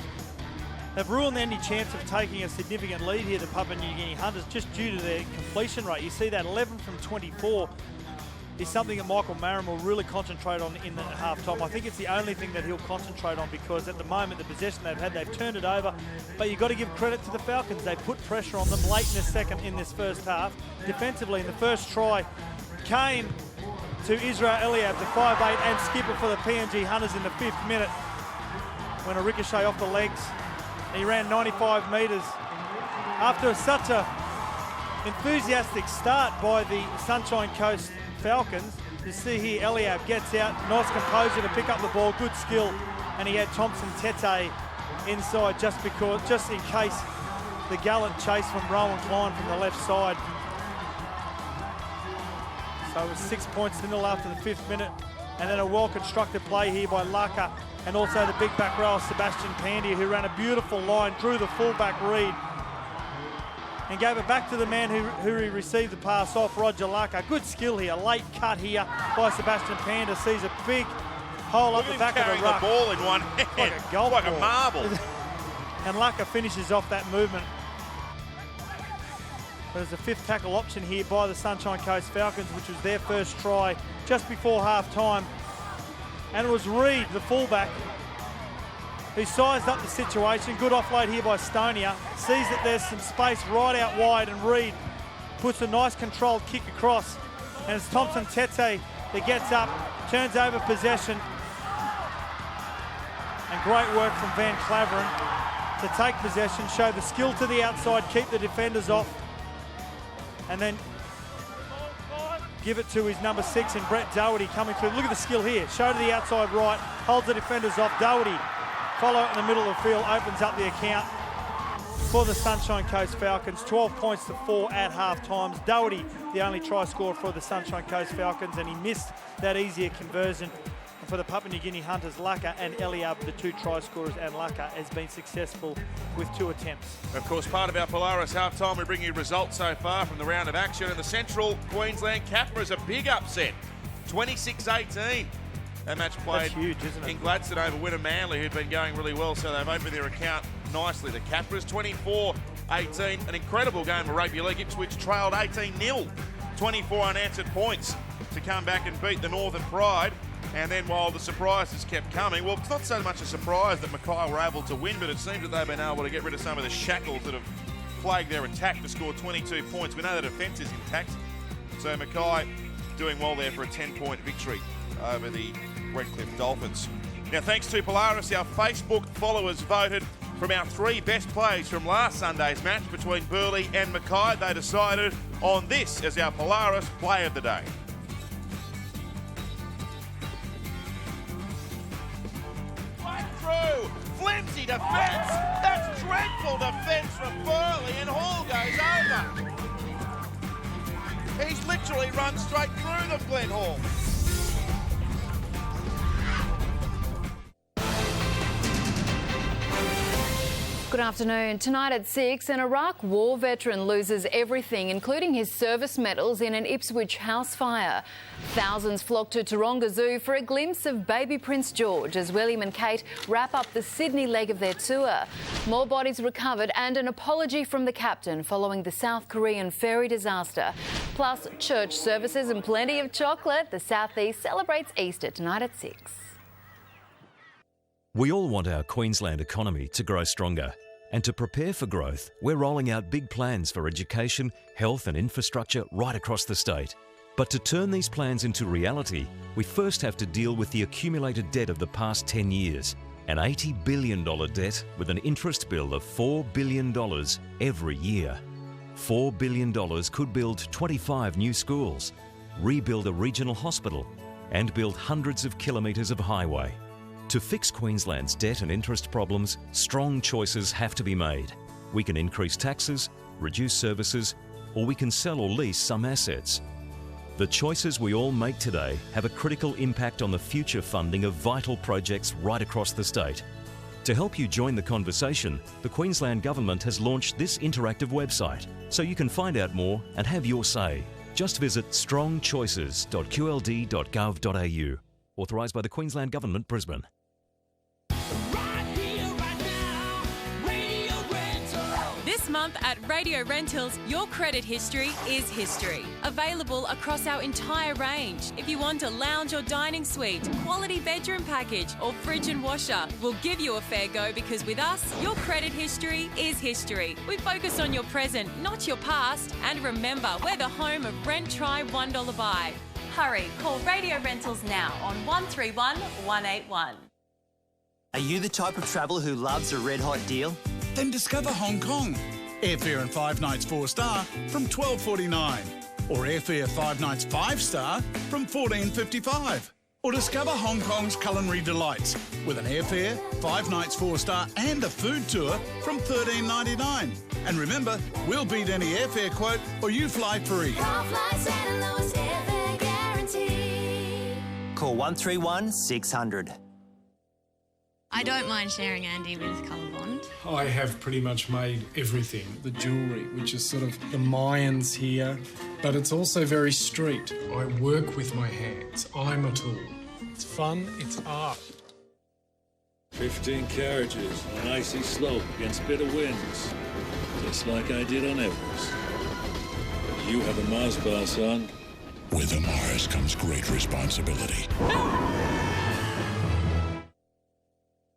ruined any chance of taking a significant lead here, the Papua New Guinea Hunters, just due to their completion rate. You see that 11 from 24. is something that Michael Marin will really concentrate on in the half-time. I think it's the only thing that he'll concentrate on, because at the moment, the possession they've had, they've turned it over. But you've got to give credit to the Falcons. They put pressure on them late in this first half. Defensively, in the first try came to Israel Eliab, the 5'8" and skipper for the PNG Hunters in the 5th minute, when a ricochet off the legs. He ran 95 metres. After such a enthusiastic start by the Sunshine Coast Falcons, you see here Eliab gets out, nice composure to pick up the ball, good skill, and he had Thompson Tete inside just in case the gallant chase from Rowan Klein from the left side. So it was 6 points to nil after the 5th minute, and then a well-constructed play here by Laka, and also the big back row, Sebastian Pandia, who ran a beautiful line, drew the fullback read, and gave it back to the man who received the pass off, Roger Laka. Good skill here, late cut here by Sebastian Panda, sees a big hole up the back of the ruck. The ball in one hand, like a golf like ball. a marble. And Laka finishes off that movement. There's a 5th tackle option here by the Sunshine Coast Falcons, which was their first try just before half-time. And it was Reed, the fullback, who sized up the situation. Good offload here by Stonia. Sees that there's some space right out wide, and Reed puts a nice controlled kick across. And it's Thompson Tete that gets up, turns over possession. And great work from Van Claveren to take possession, show the skill to the outside, keep the defenders off, and then give it to his number 6 in Brett Doherty coming through. Look at the skill here. Show to the outside right, holds the defenders off. Doherty, follow it in the middle of the field, opens up the account for the Sunshine Coast Falcons. 12 points to 4 at half times. Doherty, the only try scorer for the Sunshine Coast Falcons, and he missed that easier conversion. And for the Papua New Guinea Hunters, Laka and Eliab, the 2 try scorers, and Laka has been successful with 2 attempts. Of course, part of our Polaris halftime, we bring you results so far from the round of action. In the Central Queensland, Capra is a big upset, 26-18. That match played huge, isn't it? in Gladstone over Winner Manly, who'd been going really well, so they've opened their account nicely. The Capras 24-18, an incredible game of rugby league. Ipswich trailed 18-0, 24 unanswered points to come back and beat the Northern Pride. And then while the surprises kept coming, well, it's not so much a surprise that Mackay were able to win, but it seems that they've been able to get rid of some of the shackles that have plagued their attack to score 22 points. We know the defence is intact, so Mackay doing well there for a 10-point victory over the Redcliffe Dolphins. Now, thanks to Polaris, our Facebook followers voted from our 3 best plays from last Sunday's match between Burleigh and Mackay. They decided on this as our Polaris play of the day. Through, flimsy defence, that's dreadful defence from Burleigh, and Hall goes over. He's literally run straight through them, Glenn Hall. Good afternoon. Tonight at 6, an Iraq War veteran loses everything, including his service medals, in an Ipswich house fire. Thousands flock to Taronga Zoo for a glimpse of baby Prince George as William and Kate wrap up the Sydney leg of their tour. More bodies recovered and an apology from the captain following the South Korean ferry disaster. Plus, church services and plenty of chocolate. The South East celebrates Easter tonight at 6. We all want our Queensland economy to grow stronger. And to prepare for growth, we're rolling out big plans for education, health and infrastructure right across the state. But to turn these plans into reality, we first have to deal with the accumulated debt of the past 10 years. An $80 billion debt with an interest bill of $4 billion every year. $4 billion could build 25 new schools, rebuild a regional hospital, and build hundreds of kilometres of highway. To fix Queensland's debt and interest problems, strong choices have to be made. We can increase taxes, reduce services, or we can sell or lease some assets. The choices we all make today have a critical impact on the future funding of vital projects right across the state. To help you join the conversation, the Queensland Government has launched this interactive website, so you can find out more and have your say. Just visit strongchoices.qld.gov.au. Authorised by the Queensland Government, Brisbane. This This month at Radio Rentals, your credit history is history. Available across our entire range. If you want a lounge or dining suite, quality bedroom package or fridge and washer, we'll give you a fair go because with us, your credit history is history. We focus on your present, not your past. And remember, we're the home of Rent Try $1 Buy. Hurry, call Radio Rentals now on 131 181. Are you the type of traveller who loves a red-hot deal? Then discover Hong Kong. Airfare and 5 nights 4-star from $12.49. Or airfare 5 nights 5-star from $14.55. Or discover Hong Kong's culinary delights with an airfare, 5 nights 4-star and a food tour from $13.99. And remember, we'll beat any airfare quote or you fly free. Call 131 600. I don't mind sharing Andy with Colorbond. I have pretty much made everything. The jewellery, which is sort of the Mayans here, but it's also very street. I work with my hands. I'm a tool. It's fun, it's art. 15 carriages on an icy slope against bitter winds, just like I did on Everest. You have a Mars bar, son. With a Mars comes great responsibility.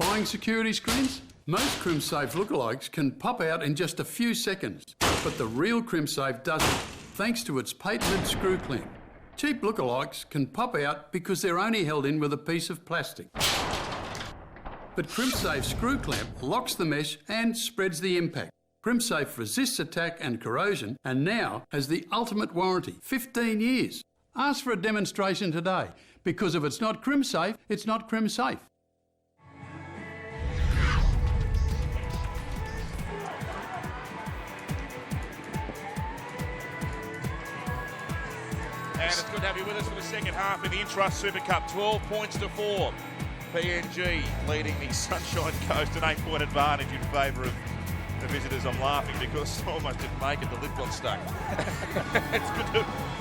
Buying security screens? Most CrimSafe lookalikes can pop out in just a few seconds, but the real CrimSafe doesn't, thanks to its patented screw clamp. Cheap lookalikes can pop out because they're only held in with a piece of plastic. But CrimSafe screw clamp locks the mesh and spreads the impact. CrimSafe resists attack and corrosion and now has the ultimate warranty, 15 years. Ask for a demonstration today, because if it's not CrimSafe, it's not CrimSafe. And it's good to have you with us for the second half of the Intrust Super Cup. 12 points to 4. PNG leading the Sunshine Coast, an 8-point advantage in favour of the visitors. I'm laughing because I almost didn't make it. The lid got stuck.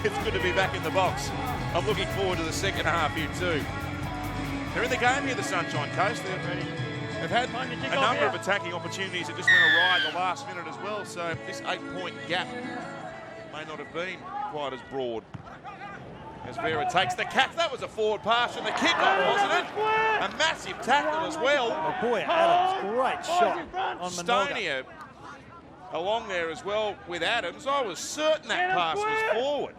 It's good to be back in the box. I'm looking forward to the second half here too. They're in the game here, the Sunshine Coast. They've had a number of attacking opportunities that just went awry at the last minute as well. So this 8-point gap may not have been quite as broad. As Vera takes the catch. That was a forward pass from the kickoff, wasn't it? A massive tackle as well. Oh boy, Adams, great shot on Stonia along there as well with Adams. I was certain that pass was forward.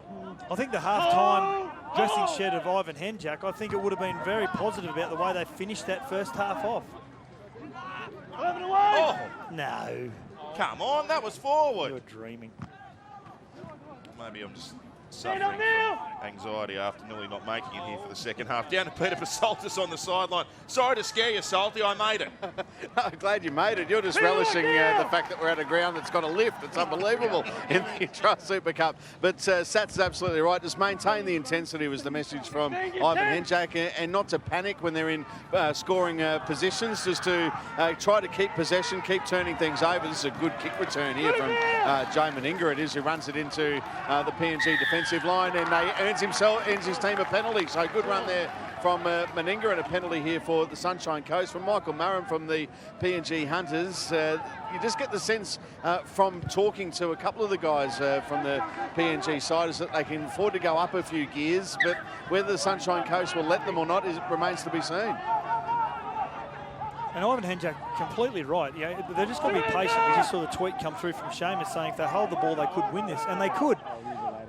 I think the half-time dressing shed of Ivan Henjak, I think it would have been very positive about the way they finished that first half off. Oh, no. Come on, that was forward. You're dreaming. Maybe I'm just suffering from anxiety after nearly not making it here for the second half. Down to Peter Basaltis on the sideline. Sorry to scare you, Salty. I made it. I'm glad you made it. You're just relishing the fact that we're at a ground that's got a lift. It's unbelievable in the Trust Super Cup. But Sat's absolutely right. Just maintain the intensity was the message from Ivan Henjak, and not to panic when they're in scoring positions, just to try to keep possession, keep turning things over. This is a good kick return here from Joe Meninga, it is, who runs it into the PNG defensive line, and earns his team a penalty. So good run there from Meninga, and a penalty here for the Sunshine Coast from Michael Murray from the PNG Hunters. You just get the sense from talking to a couple of the guys from the PNG side is that they can afford to go up a few gears, but whether the Sunshine Coast will let them or not remains to be seen. And Ivan Henjak completely right. You know, they're just got to be patient. We just saw the tweet come through from Seamus saying if they hold the ball, they could win this, and they could.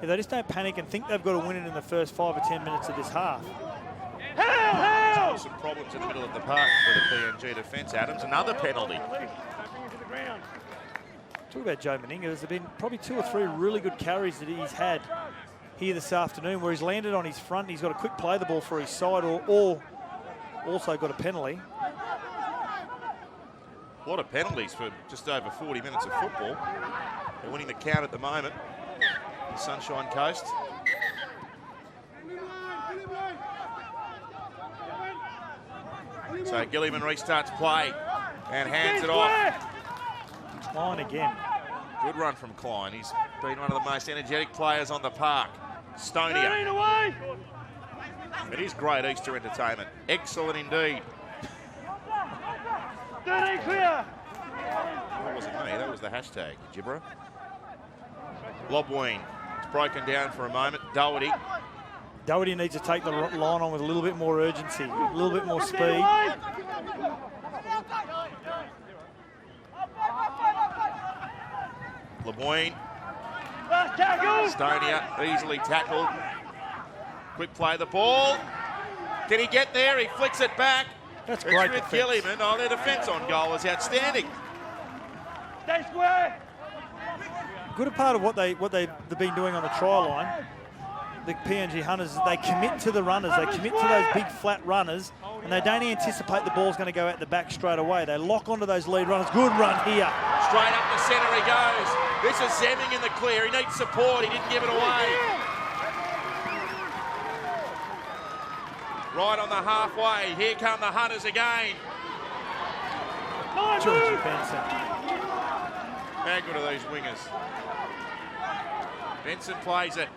If they just don't panic and think they've got to win it in the first 5 or 10 minutes of this half. Some problems in the middle of the park for the PNG defence. Adams, another penalty. Talk about Joe Meninga. There's been probably 2 or 3 really good carries that he's had here this afternoon where he's landed on his front. He's got a quick play the ball for his side or also got a penalty. A lot of penalties for just over 40 minutes of football. They're winning the count at the moment. The Sunshine Coast. So Gilliman restarts play and hands it off. Klein again. Good run from Klein. He's been one of the most energetic players on the park. Stonia. It is great Easter entertainment. Excellent indeed. Clear. wasn't me. That was the hashtag, gibber. Lobween. It's broken down for a moment. Doherty. Doherty needs to take the line on with a little bit more urgency, a little bit more speed. Lobween. Stonia easily tackled. Quick play the ball. Can he get there? He flicks it back. That's great with defence. Gilliman. Oh, their defence on goal is outstanding. Good part of what they've been doing on the try line, the PNG Hunters, is they commit to the runners. They commit to those big flat runners, and they don't anticipate the ball's going to go out the back straight away. They lock onto those lead runners. Good run here. Straight up the centre he goes. This is Zemming in the clear. He needs support. He didn't give it away. Right on the halfway. Here come the Hunters again. Georgie Benson. How good are these wingers? Benson plays it.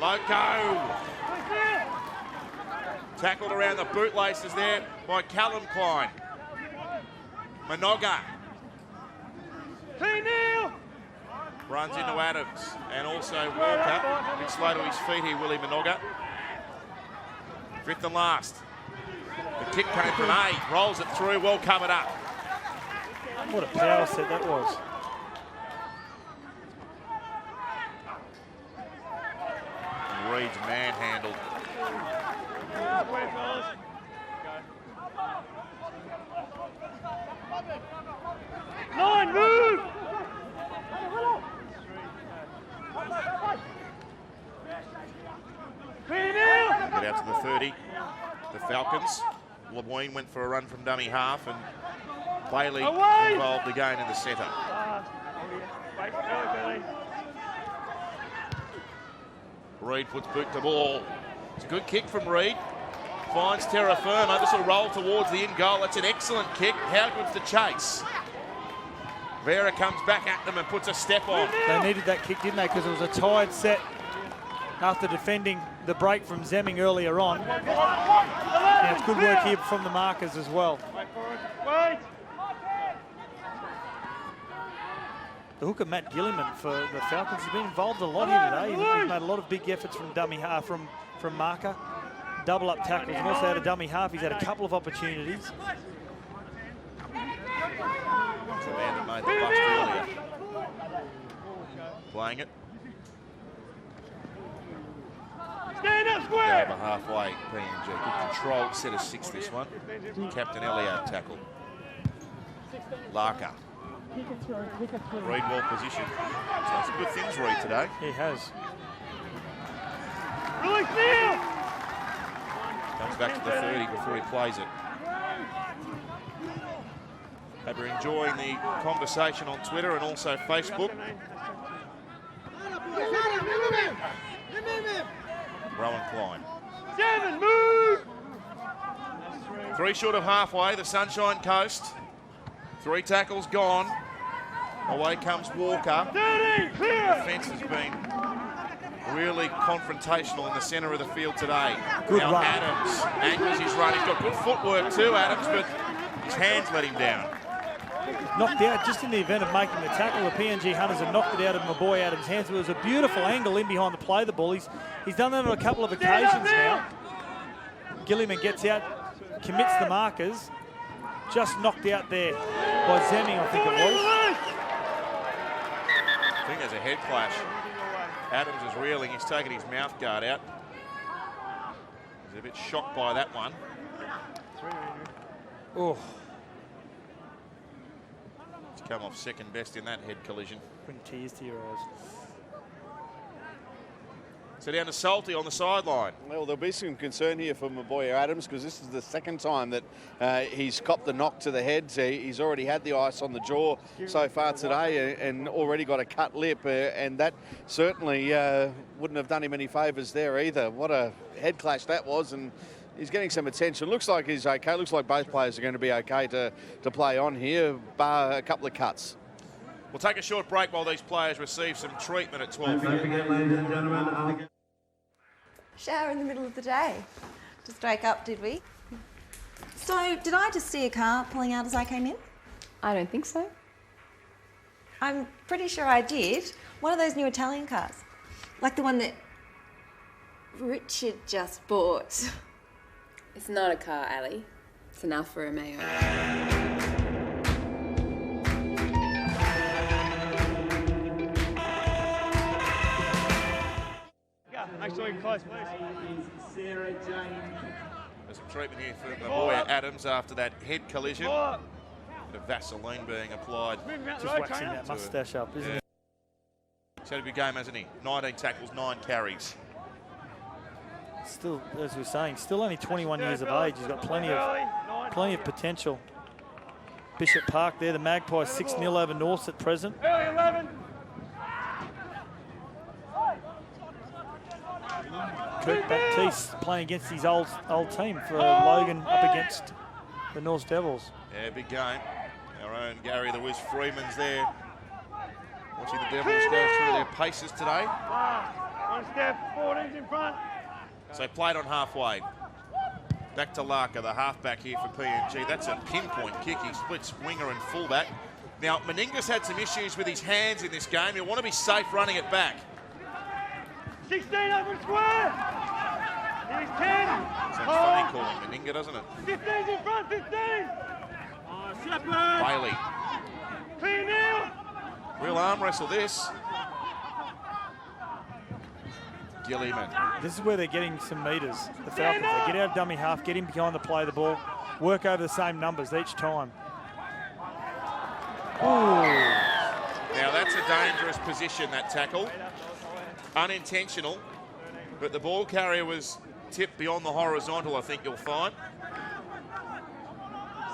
Loco. Tackled around the bootlaces there by Callum Klein. Minoga. Runs into Adams and also Walker. A bit slow to his feet here, Willie Minoga. Fifth and last. The kick came from 8. Rolls it through, well covered up. What a power set that was. Reed's manhandled. Nine, move! Get out to the 30. The Falcons. Leween went for a run from dummy half and Bailey involved again in the centre. Reed puts boot to ball. It's a good kick from Reed. Finds terra firma. This will roll towards the in goal. That's an excellent kick. How good's the chase? Vera comes back at them and puts a step on. They needed that kick, didn't they? Because it was a tired set after defending the break from Zemming earlier on. And it's good work here from the markers as well. The hooker Matt Gilliman for the Falcons has been involved a lot here today. He's made a lot of big efforts from dummy half, from marker, double up tackles, and also had a dummy half. He's had a couple of opportunities. That's the man that made the bust earlier. Playing it. Stand up square! Over halfway, PNG. Good controlled set of 6 this one. Captain Elliott tackle. Larker. Reed well positioned. So some good things Reed today. He has. Comes back to the 30 before he plays it. Hope you're enjoying the conversation on Twitter and also Facebook. Rowan Klein. 7, move! 3 short of halfway, the Sunshine Coast. 3 tackles gone. Away comes Walker. 30, clear! The defence has been really confrontational in the centre of the field today. Good now run. Adams angles his run. He's got good footwork too, Adams, but his hands let him down. Knocked out just in the event of making the tackle. The PNG Hunters have knocked it out of my boy Adams' hands. It was a beautiful angle in behind the play the ball. He's done that on a couple of occasions now. Gilliman gets out, commits the markers. Just knocked out there by Zemming, I think it was. I think there's a head clash. Adams is reeling. He's taken his mouth guard out. He's a bit shocked by that one. Oh. He's come off second best in that head collision. Bring tears to your eyes. So down to Salty on the sideline. Well, there'll be some concern here for my boy Adams because this is the second time that he's copped the knock to the head. He's already had the ice on the jaw so far today and already got a cut lip, and that certainly wouldn't have done him any favours there either. What a head clash that was, and he's getting some attention. Looks like he's okay. Looks like both players are going to be okay to play on here, bar a couple of cuts. We'll take a short break while these players receive some treatment at 12. Don't forget, ladies and gentlemen, shower in the middle of the day. Just wake up, did we? So, did I just see a car pulling out as I came in? I don't think so. I'm pretty sure I did. One of those new Italian cars. Like the one that Richard just bought. It's not a car, Ali. It's an Alfa Romeo. Make sure you're close, please. There's some treatment here for the boy Adams after that head collision. Bit of Vaseline being applied. Just waxing that moustache up, isn't it? He's had a good game, hasn't he? 19 tackles, 9 carries. Still, as we were saying, still only 21 years of age. He's got plenty of potential. Bishop Park there, the Magpies 6-0 over Norths at present. Kirk Baptiste playing against his old team for Logan up against the North Devils. Yeah, big game. Our own Gary the Wiz Freeman's there. Watching the Devils go through their paces today. One step, 14's in front. So played on halfway. Back to Larker, the halfback here for PNG. That's a pinpoint kick. He splits winger and fullback. Now, Meninga's had some issues with his hands in this game. He'll want to be safe running it back. 16 open square. Here's 10. Sounds funny calling Meninga, doesn't it? 15's in front, 15. Bailey. Clear now. Real arm wrestle this. Gilliman. This is where they're getting some metres, the Falcons. They get out of dummy half, get him behind the play of the ball, work over the same numbers each time. Ooh. Now that's a dangerous position, that tackle. Unintentional, but the ball carrier was tipped beyond the horizontal, I think you'll find.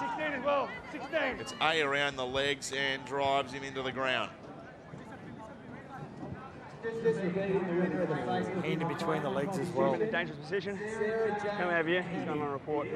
16 as well, 16. It's A around the legs and drives him into the ground. Hand in between the legs as well. In a dangerous position. Come over here, he's going on a report.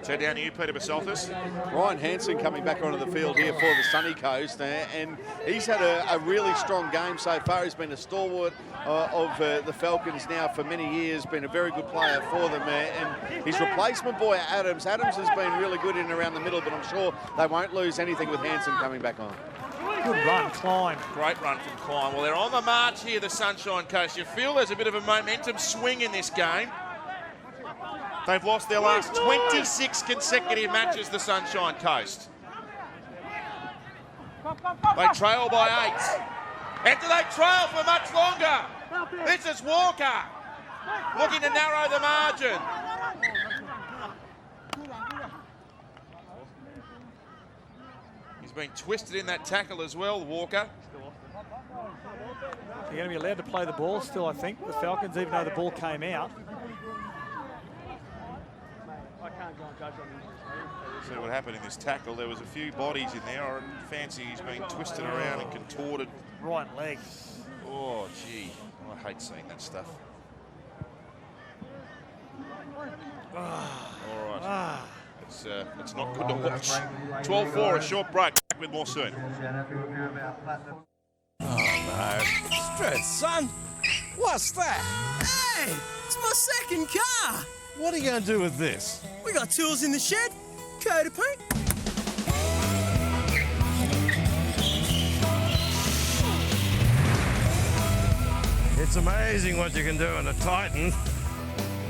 So down to you, Peter Basaltis. Ryan Hansen coming back onto the field here for the Sunny Coast, and he's had a really strong game so far. He's been a stalwart of the Falcons now for many years, been a very good player for them. And his replacement boy, Adams has been really good in and around the middle, but I'm sure they won't lose anything with Hansen coming back on. Good run, Klein. Great run from Klein. Well, they're on the march here, the Sunshine Coast. You feel there's a bit of a momentum swing in this game. They've lost their last 26 consecutive matches, the Sunshine Coast. They trail by 8. And do they trail for much longer? This is Walker looking to narrow the margin. He's been twisted in that tackle as well, Walker. They're going to be allowed to play the ball still, I think. The Falcons, even though the ball came out. I can't go and judge on this. See what happened in this tackle. There was a few bodies in there. I fancy he's been twisted around and contorted. Right leg. Oh, gee. I hate seeing that stuff. All right. It's not good to watch. 12-4, a short break. Back with more soon. Oh, no. Stress, son. What's that? Hey, it's my second car. What are you going to do with this? We got tools in the shed. Coat of paint. It's amazing what you can do in a Titan.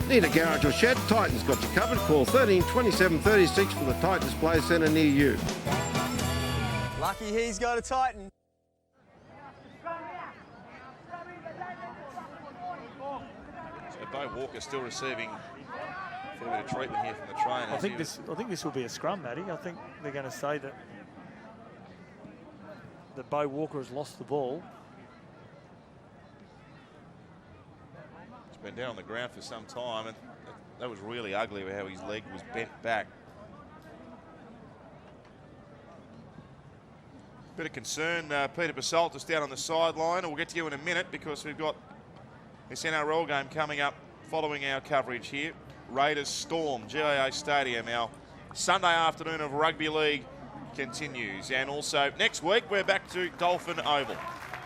Need a garage or shed? Titan's got you covered. Call 13 27 36 for the Titan Display Centre near you. Lucky he's got a Titan. So Bo Walker still receiving a fair bit of treatment here from the trainer. I think this will be a scrum, Matty. I think they're going to say that Bo Walker has lost the ball. Been down on the ground for some time, and that was really ugly how his leg was bent back. Bit of concern, Peter Basaltis down on the sideline, and we'll get to you in a minute because we've got this NRL game coming up following our coverage here. Raiders Storm, GIA Stadium. Our Sunday afternoon of rugby league continues, and also next week we're back to Dolphin Oval.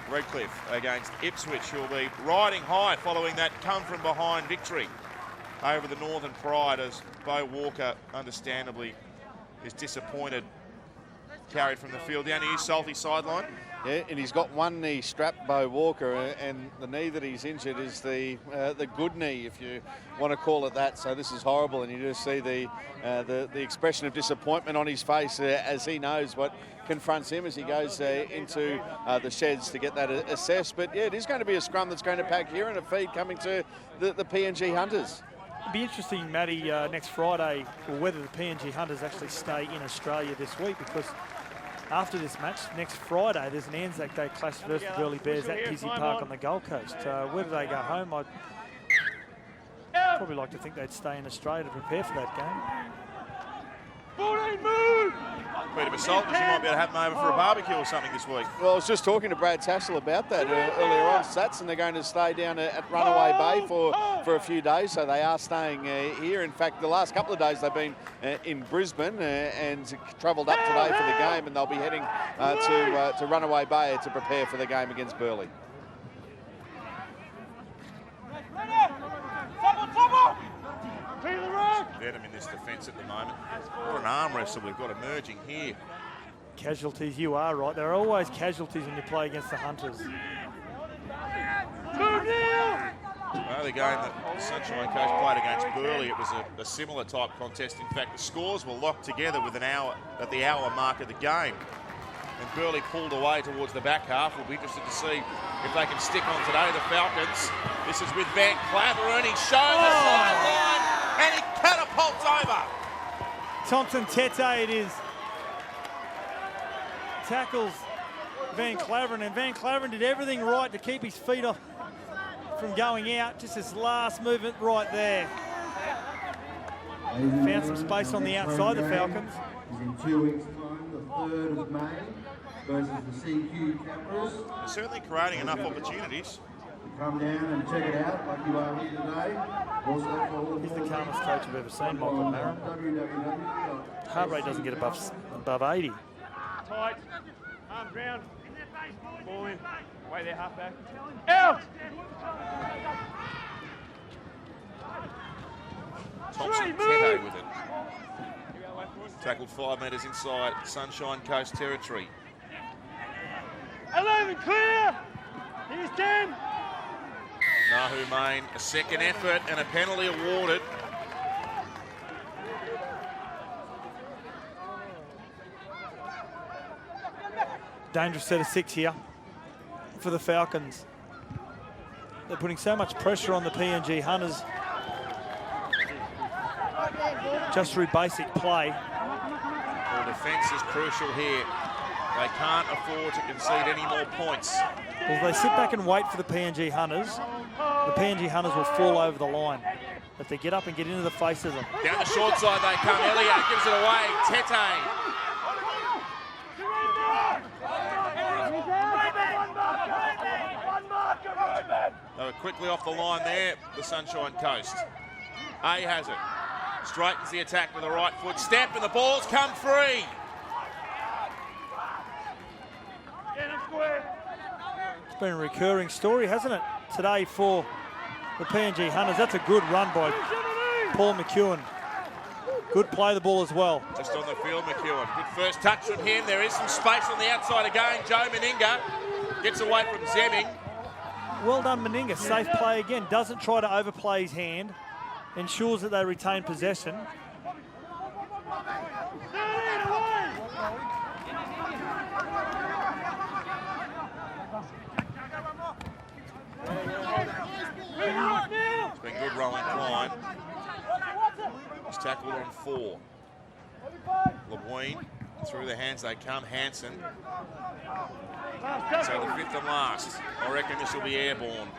Redcliffe against Ipswich, who will be riding high following that come-from-behind victory over the Northern Pride, as Bo Walker understandably is disappointed. Carried from the field down to his salty sideline. Yeah, and he's got one knee strapped, Bo Walker, and the knee that he's injured is the good knee, if you want to call it that. So this is horrible, and you just see the expression of disappointment on his face as he knows what confronts him as he goes into the sheds to get that assessed. But yeah, it is going to be a scrum that's going to pack here and a feed coming to the PNG Hunters. It'll be interesting, Matty, next Friday, whether the PNG Hunters actually stay in Australia this week, because after this match, next Friday, there's an Anzac Day clash versus the Burleigh Bears at Pizzey Park on the Gold Coast. Whether they go home, I'd probably like to think they'd stay in Australia to prepare for that game. 14 move! Bit of a salt, because you might be able to have them over for a barbecue or something this week. Well, I was just talking to Brad Tassel about that earlier on, Sats, and they're going to stay down at Runaway Bay for a few days, so they are staying here. In fact, the last couple of days they've been in Brisbane and travelled up today for the game, and they'll be heading to Runaway Bay to prepare for the game against Burleigh. Venom in this defence at the moment. What an arm wrestle we've got emerging here. Casualties, you are right. There are always casualties when you play against the Hunters. Well, the game that the Sunshine Coast played against Burleigh, it was a similar type contest. In fact, the scores were locked together with an hour at the hour mark of the game. And Burleigh pulled away towards the back half. We'll be interested to see if they can stick on today, the Falcons. This is with Van Claveren. He's shown the sideline and he catapults over. Thompson Tete it is. Tackles Van Claveren, and Van Claveren did everything right to keep his feet off from going out. Just his last movement right there. Found some space on the outside, the Falcons. In 2 weeks' time, the 3rd of May, versus the CQ Capras. They're certainly creating enough opportunities. Come down and check it out like you are here today. Also, he's the calmest coach I've ever seen, Michael Maron. Heart rate doesn't get above 80. Tight. Arms round. Ball in. Way there, half back. Out! Thompson Tete with it. Tackled 5 metres inside Sunshine Coast territory. 11 clear! Here's 10. Nahu Main, a second effort and a penalty awarded. Dangerous set of 6 here for the Falcons. They're putting so much pressure on the PNG Hunters just through basic play. Well, defence is crucial here. They can't afford to concede any more points. Well, if they sit back and wait for the PNG Hunters, the PNG Hunters will fall over the line. If they get up and get into the face of them. Down the short side they come. Elliott gives it away. Tete. They were quickly off the line there, the Sunshine Coast. A has it. Straightens the attack with the right foot. Step and the ball's come free. It's been a recurring story, hasn't it, today for the PNG Hunters. That's a good run by Paul McEwen. Good play the ball as well. Just on the field, McEwen. Good first touch from him. There is some space on the outside again. Joe Meninga gets away from Zemming. Well done, Meninga. Safe play again. Doesn't try to overplay his hand. Ensures that they retain possession. It's been good rolling climb. He's tackled on 4. LeBuin, through the hands they come. Hansen. So the 5th and last. I reckon this will be airborne.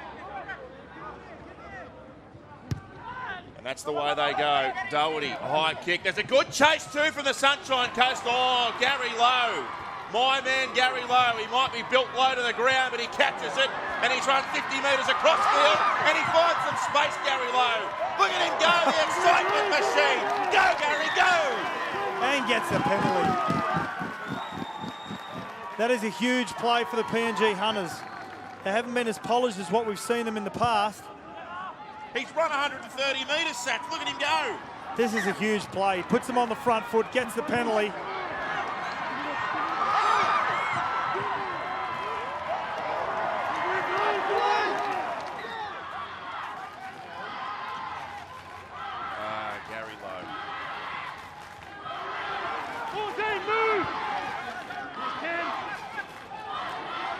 And that's the way they go. Doherty, a high kick. There's a good chase too from the Sunshine Coast. Oh, Gary Lowe. My man, Gary Lowe. He might be built low to the ground, but he catches it. And he's run 50 metres across field. And he finds some space, Gary Lowe. Look at him go, the excitement machine. Go, Gary, go. And gets a penalty. That is a huge play for the PNG Hunters. They haven't been as polished as what we've seen them in the past. He's run 130 metres, Sats. Look at him go. This is a huge play. Puts them on the front foot, gets the penalty. Gary Lowe. 14, move!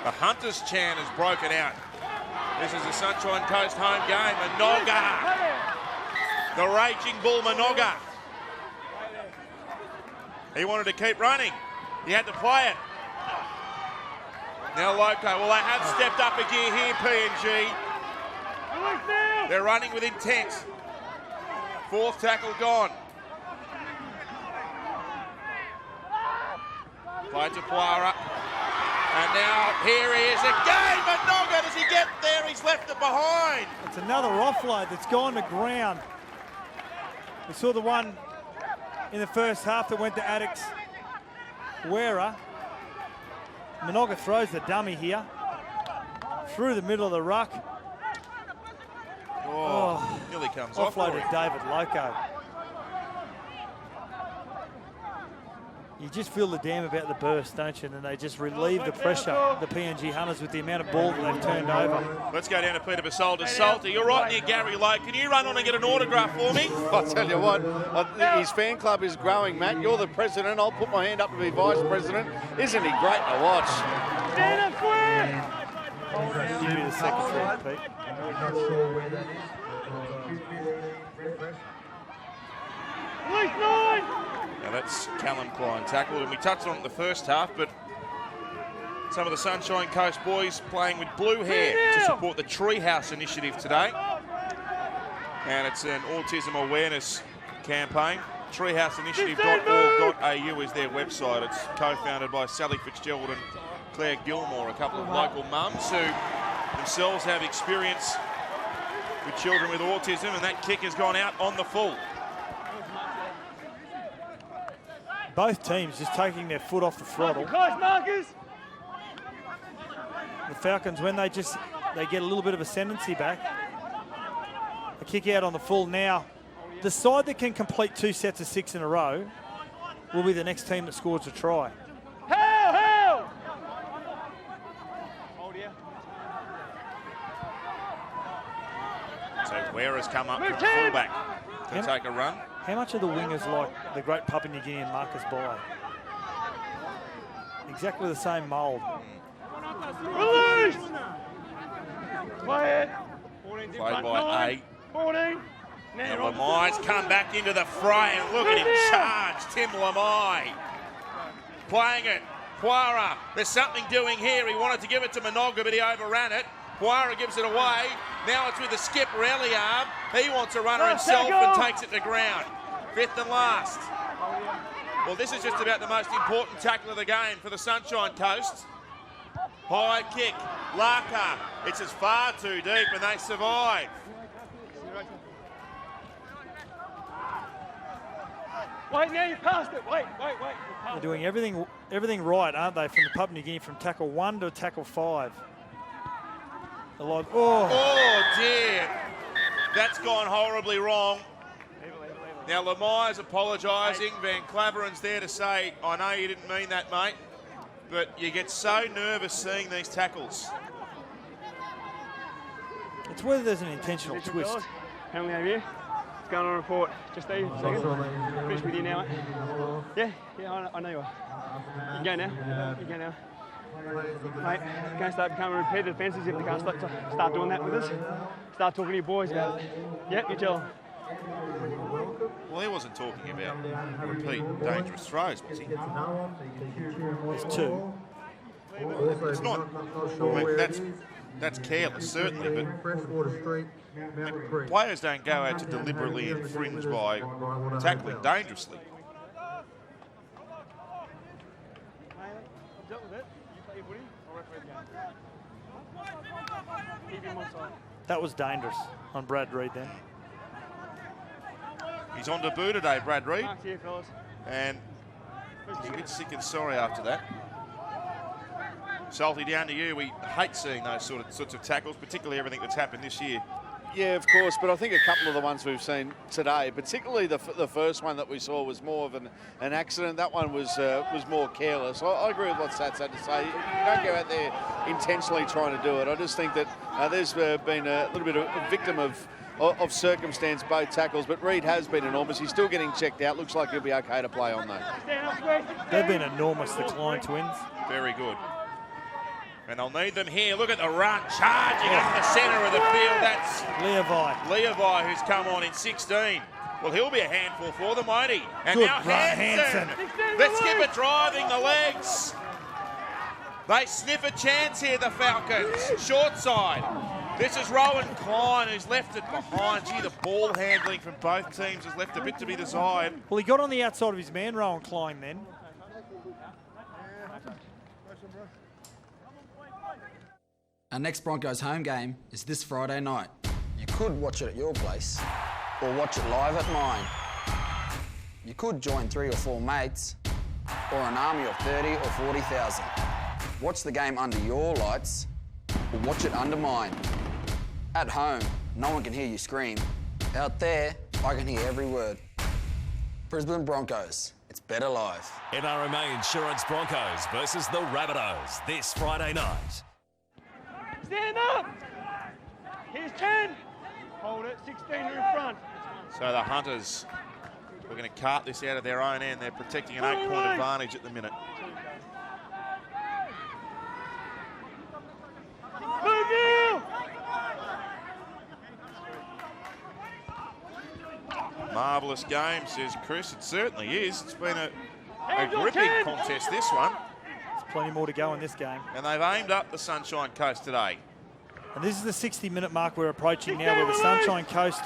The Hunters chant has broken out. This is the Sunshine Coast home game. Minoga. The Raging Bull Minoga. He wanted to keep running. He had to play it. Now Loco. Well, they have stepped up a gear here, PNG. They're running with intent. Fourth tackle gone. Play to Poira. And now here he is again. Minoga, does he get there? He's left it behind. It's another offload that's gone to ground. We saw the one in the first half that went to Addicks. Wera. Minoga throws the dummy here. Through the middle of the ruck. Oh, nearly comes off. Offloaded David Loco. You just feel the damn about the burst, don't you? And they just relieve the pressure, the PNG Hunters, with the amount of ball that they've turned over. Let's go down to Peter Basolda. Salter, you're right near Gary Lowe. Can you run on and get an autograph for me? I'll tell you what, his fan club is growing, Matt. You're the president. I'll put my hand up to be vice president. Isn't he great to watch? Stand up square! You be the secretary, Pete. Not sure where that is. Release 9! Now that's Callum Klein tackled, and we touched on it in the first half, but some of the Sunshine Coast boys playing with blue hair to support the Treehouse initiative today. And it's an autism awareness campaign. Treehouseinitiative.org.au is their website. It's co-founded by Sally Fitzgerald and Claire Gilmore, a couple of local mums who themselves have experience with children with autism, and that kick has gone out on the full. Both teams just taking their foot off the throttle. Close markers! The Falcons, when they get a little bit of ascendancy back, a kick out on the full. Now, the side that can complete 2 sets of 6 in a row will be the next team that scores a try. Hell! Hold here. So Wera's come up from fullback to take a run. How much are the wingers like the great Papua New Guinea and Marcus Bai? Exactly the same mould. Release! Play it. Played by 8. 14. Now Lamai's come back into the fray, and look at him charge, Tim Lamai. Playing it. Poira, there's something doing here. He wanted to give it to Minoga, but he overran it. Poira gives it away. Now it's with the skipper, Eliab. He wants a runner himself and takes it to ground. 5th and last. Well, this is just about the most important tackle of the game for the Sunshine Coast. High kick. Laka. It's just far too deep, and they survive. Wait, now you passed it. Wait. They're doing everything right, aren't they, from the Papua New Guinea, from tackle 1 to tackle 5. Oh, dear. That's gone horribly wrong. Now, Lamai's apologising. Van Claveren's there to say, I know you didn't mean that, mate. But you get so nervous seeing these tackles. It's whether there's an intentional twist. Penalty over here. It's going on report. Just stay a second. Finish with you now, mate. Yeah, I know you are. You can go now. Mate, you're going to start becoming repetitive offences if they can't start doing that with us. Start talking to your boys about it. Yep, you tell them. Well, he wasn't talking about repeat dangerous throws, was he? There's 2. It's not. I mean, that's careless, certainly, but players don't go out to deliberately infringe by tackling dangerously. That was dangerous on Brad Reid then. He's on debut today, Brad Reid. And he's a bit sick and sorry after that. Salty, down to you. We hate seeing those sorts of tackles, particularly everything that's happened this year. Yeah, of course, but I think a couple of the ones we've seen today, particularly the first one that we saw, was more of an accident. That one was more careless. I agree with what Sats had to say. You don't go out there intentionally trying to do it. I just think that there's been a little bit of a victim of circumstance, both tackles, but Reid has been enormous. He's still getting checked out. Looks like he'll be okay to play on, though. They've been enormous, the Klein twins. Very good. And they'll need them here. Look at the run, charging up the centre of the field. That's Levi, who's come on in 16. Well, he'll be a handful for them, won't he? And good now Hansen. Let's give it driving the legs. They sniff a chance here, the Falcons. Short side. This is Rowan Klein, who's left it behind. Gee, the ball handling from both teams has left a bit to be desired. Well, he got on the outside of his man, Rowan Klein, then. Our next Broncos home game is this Friday night. You could watch it at your place or watch it live at mine. You could join 3 or 4 mates or an army of 30 or 40,000. Watch the game under your lights or watch it under mine. At home, no one can hear you scream. Out there, I can hear every word. Brisbane Broncos, it's better live. NRMA Insurance Broncos versus the Rabbitohs this Friday night. Stand up! Here's 10. Hold it, 16 are in front. So the Hunters are going to cart this out of their own end. They're protecting an 8-point advantage at the minute. Marvellous game, says Chris. It certainly is. It's been a gripping contest, this one. There's plenty more to go in this game. And they've aimed up the Sunshine Coast today. And this is the 60-minute mark we're approaching now, where the Sunshine Coast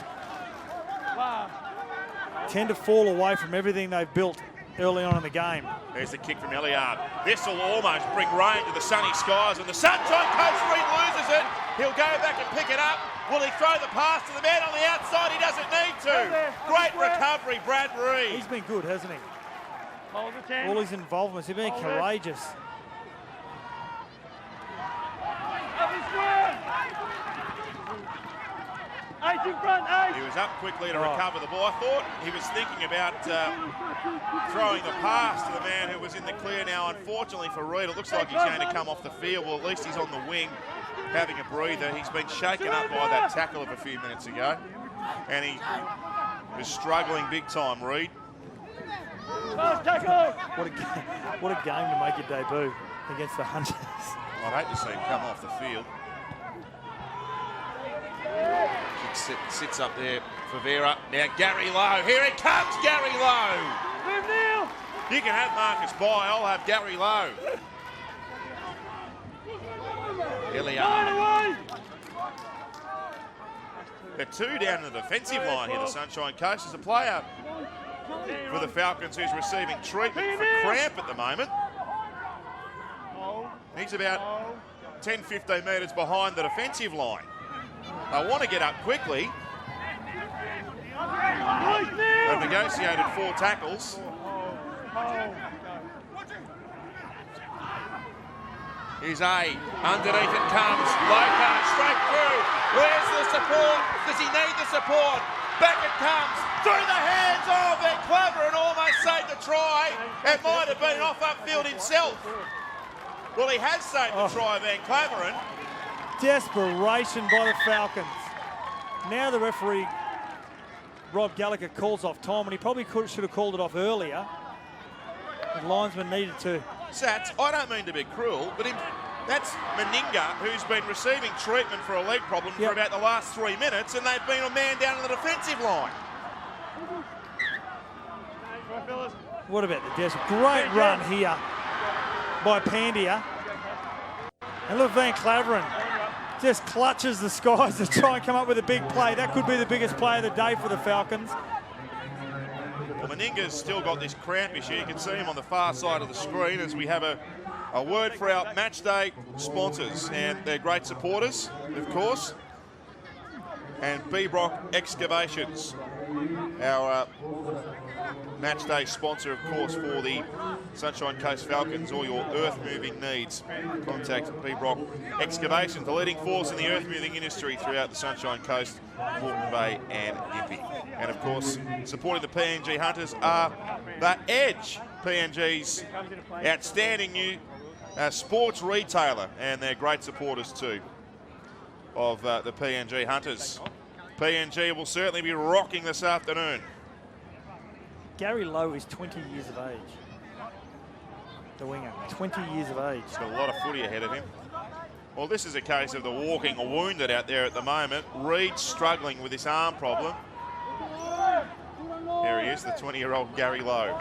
tend to fall away from everything they've built early on in the game. There's the kick from Elliard. This will almost bring rain to the sunny skies, and the Sunshine Coast Reid loses it. He'll go back and pick it up. Will he throw the pass to the man on the outside? He doesn't need to. Great recovery, Brad Reid. He's been good, hasn't he? Hold the 10. All his involvements, he's been courageous. In front, he was up quickly to recover the ball. I thought he was thinking about throwing the pass to the man who was in the clear now. Unfortunately for Reid, it looks like he's going to come off the field. Well, at least he's on the wing having a breather. He's been shaken up by that tackle of a few minutes ago. And he was struggling big time, Reid. What a game to make your debut against the Hunters. I'd hate to see him come off the field. Sits up there for Vera. Now Gary Lowe. Here it comes, Gary Lowe. Move Neil. You can have Marcus Bye. I'll have Gary Lowe. Hilliard. They're 2 down in the defensive line here, the Sunshine Coast. There's a player for the Falcons who's receiving treatment for cramp at the moment. He's about 10-15 metres behind the defensive line. They want to get up quickly. They've negotiated 4 tackles. Here's A. Underneath it comes. Loco straight through. Where's the support? Does he need the support? Back it comes. Through the hands of Van Claveren. Almost saved the try. It might have been off upfield himself. Well, he has saved the try, Van Claveren. Desperation by the Falcons. Now the referee, Rob Gallagher, calls off time, and he probably should have called it off earlier. The linesman needed to. Sats, I don't mean to be cruel, but that's Meninga, who's been receiving treatment for a leg problem for about the last 3 minutes, and they've been a man down on the defensive line. What about the Des? Great run here by Pandia. And look, Van Claveren just clutches the skies to try and come up with a big play. That could be the biggest play of the day for the Falcons. Well, Meninga's still got this cramp issue. You can see him on the far side of the screen as we have a word for our match day sponsors, and they're great supporters, of course. And B-Brock Excavations, our match day sponsor, of course, for the Sunshine Coast Falcons. All your earth-moving needs. Contact B-Rock Excavations, the leading force in the earth-moving industry throughout the Sunshine Coast, Moreton Bay and Gympie. And, of course, supporting the PNG Hunters are the Edge, PNG's outstanding new sports retailer, and they're great supporters too of the PNG Hunters. PNG will certainly be rocking this afternoon. Gary Lowe is 20 years of age. The winger, 20 years of age. He's got a lot of footy ahead of him. Well, this is a case of the walking wounded out there at the moment. Reed struggling with this arm problem. There he is, the 20-year-old Gary Lowe.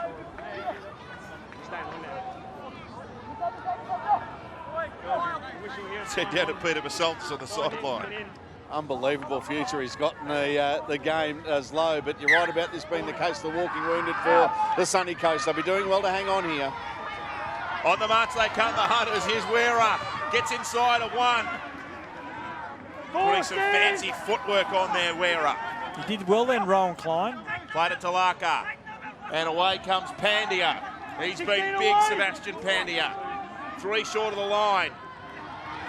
Head down to Peter Basaltis on the sideline. Unbelievable future he's got in the game as Low, but you're right about this being the case of the walking wounded for the Sunny Coast. They'll be doing well to hang on here. On the march they come, the Hunters. Here's Wera, gets inside of one. Putting some fancy footwork on there, Wera. He did well then, Rowan Klein. Played it to Laka. And away comes Pandya. He's been big, Sebastian Pandya. 3 short of the line.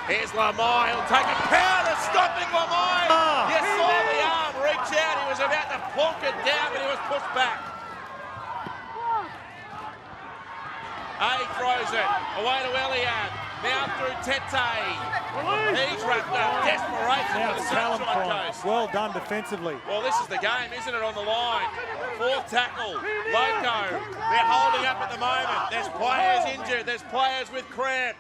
Here's Lamai, he'll take a pound, stopping Lamai. You saw the arm reach out, he was about to plonk it down, but he was pushed back. Throws it, away to Eliad, now through Tete. He's wrapped up, desperation for the Sunshine Coast. Well done defensively. Well, this is the game, isn't it, on the line? 4th tackle, Loco, they're holding up at the moment. There's players injured, there's players with cramp.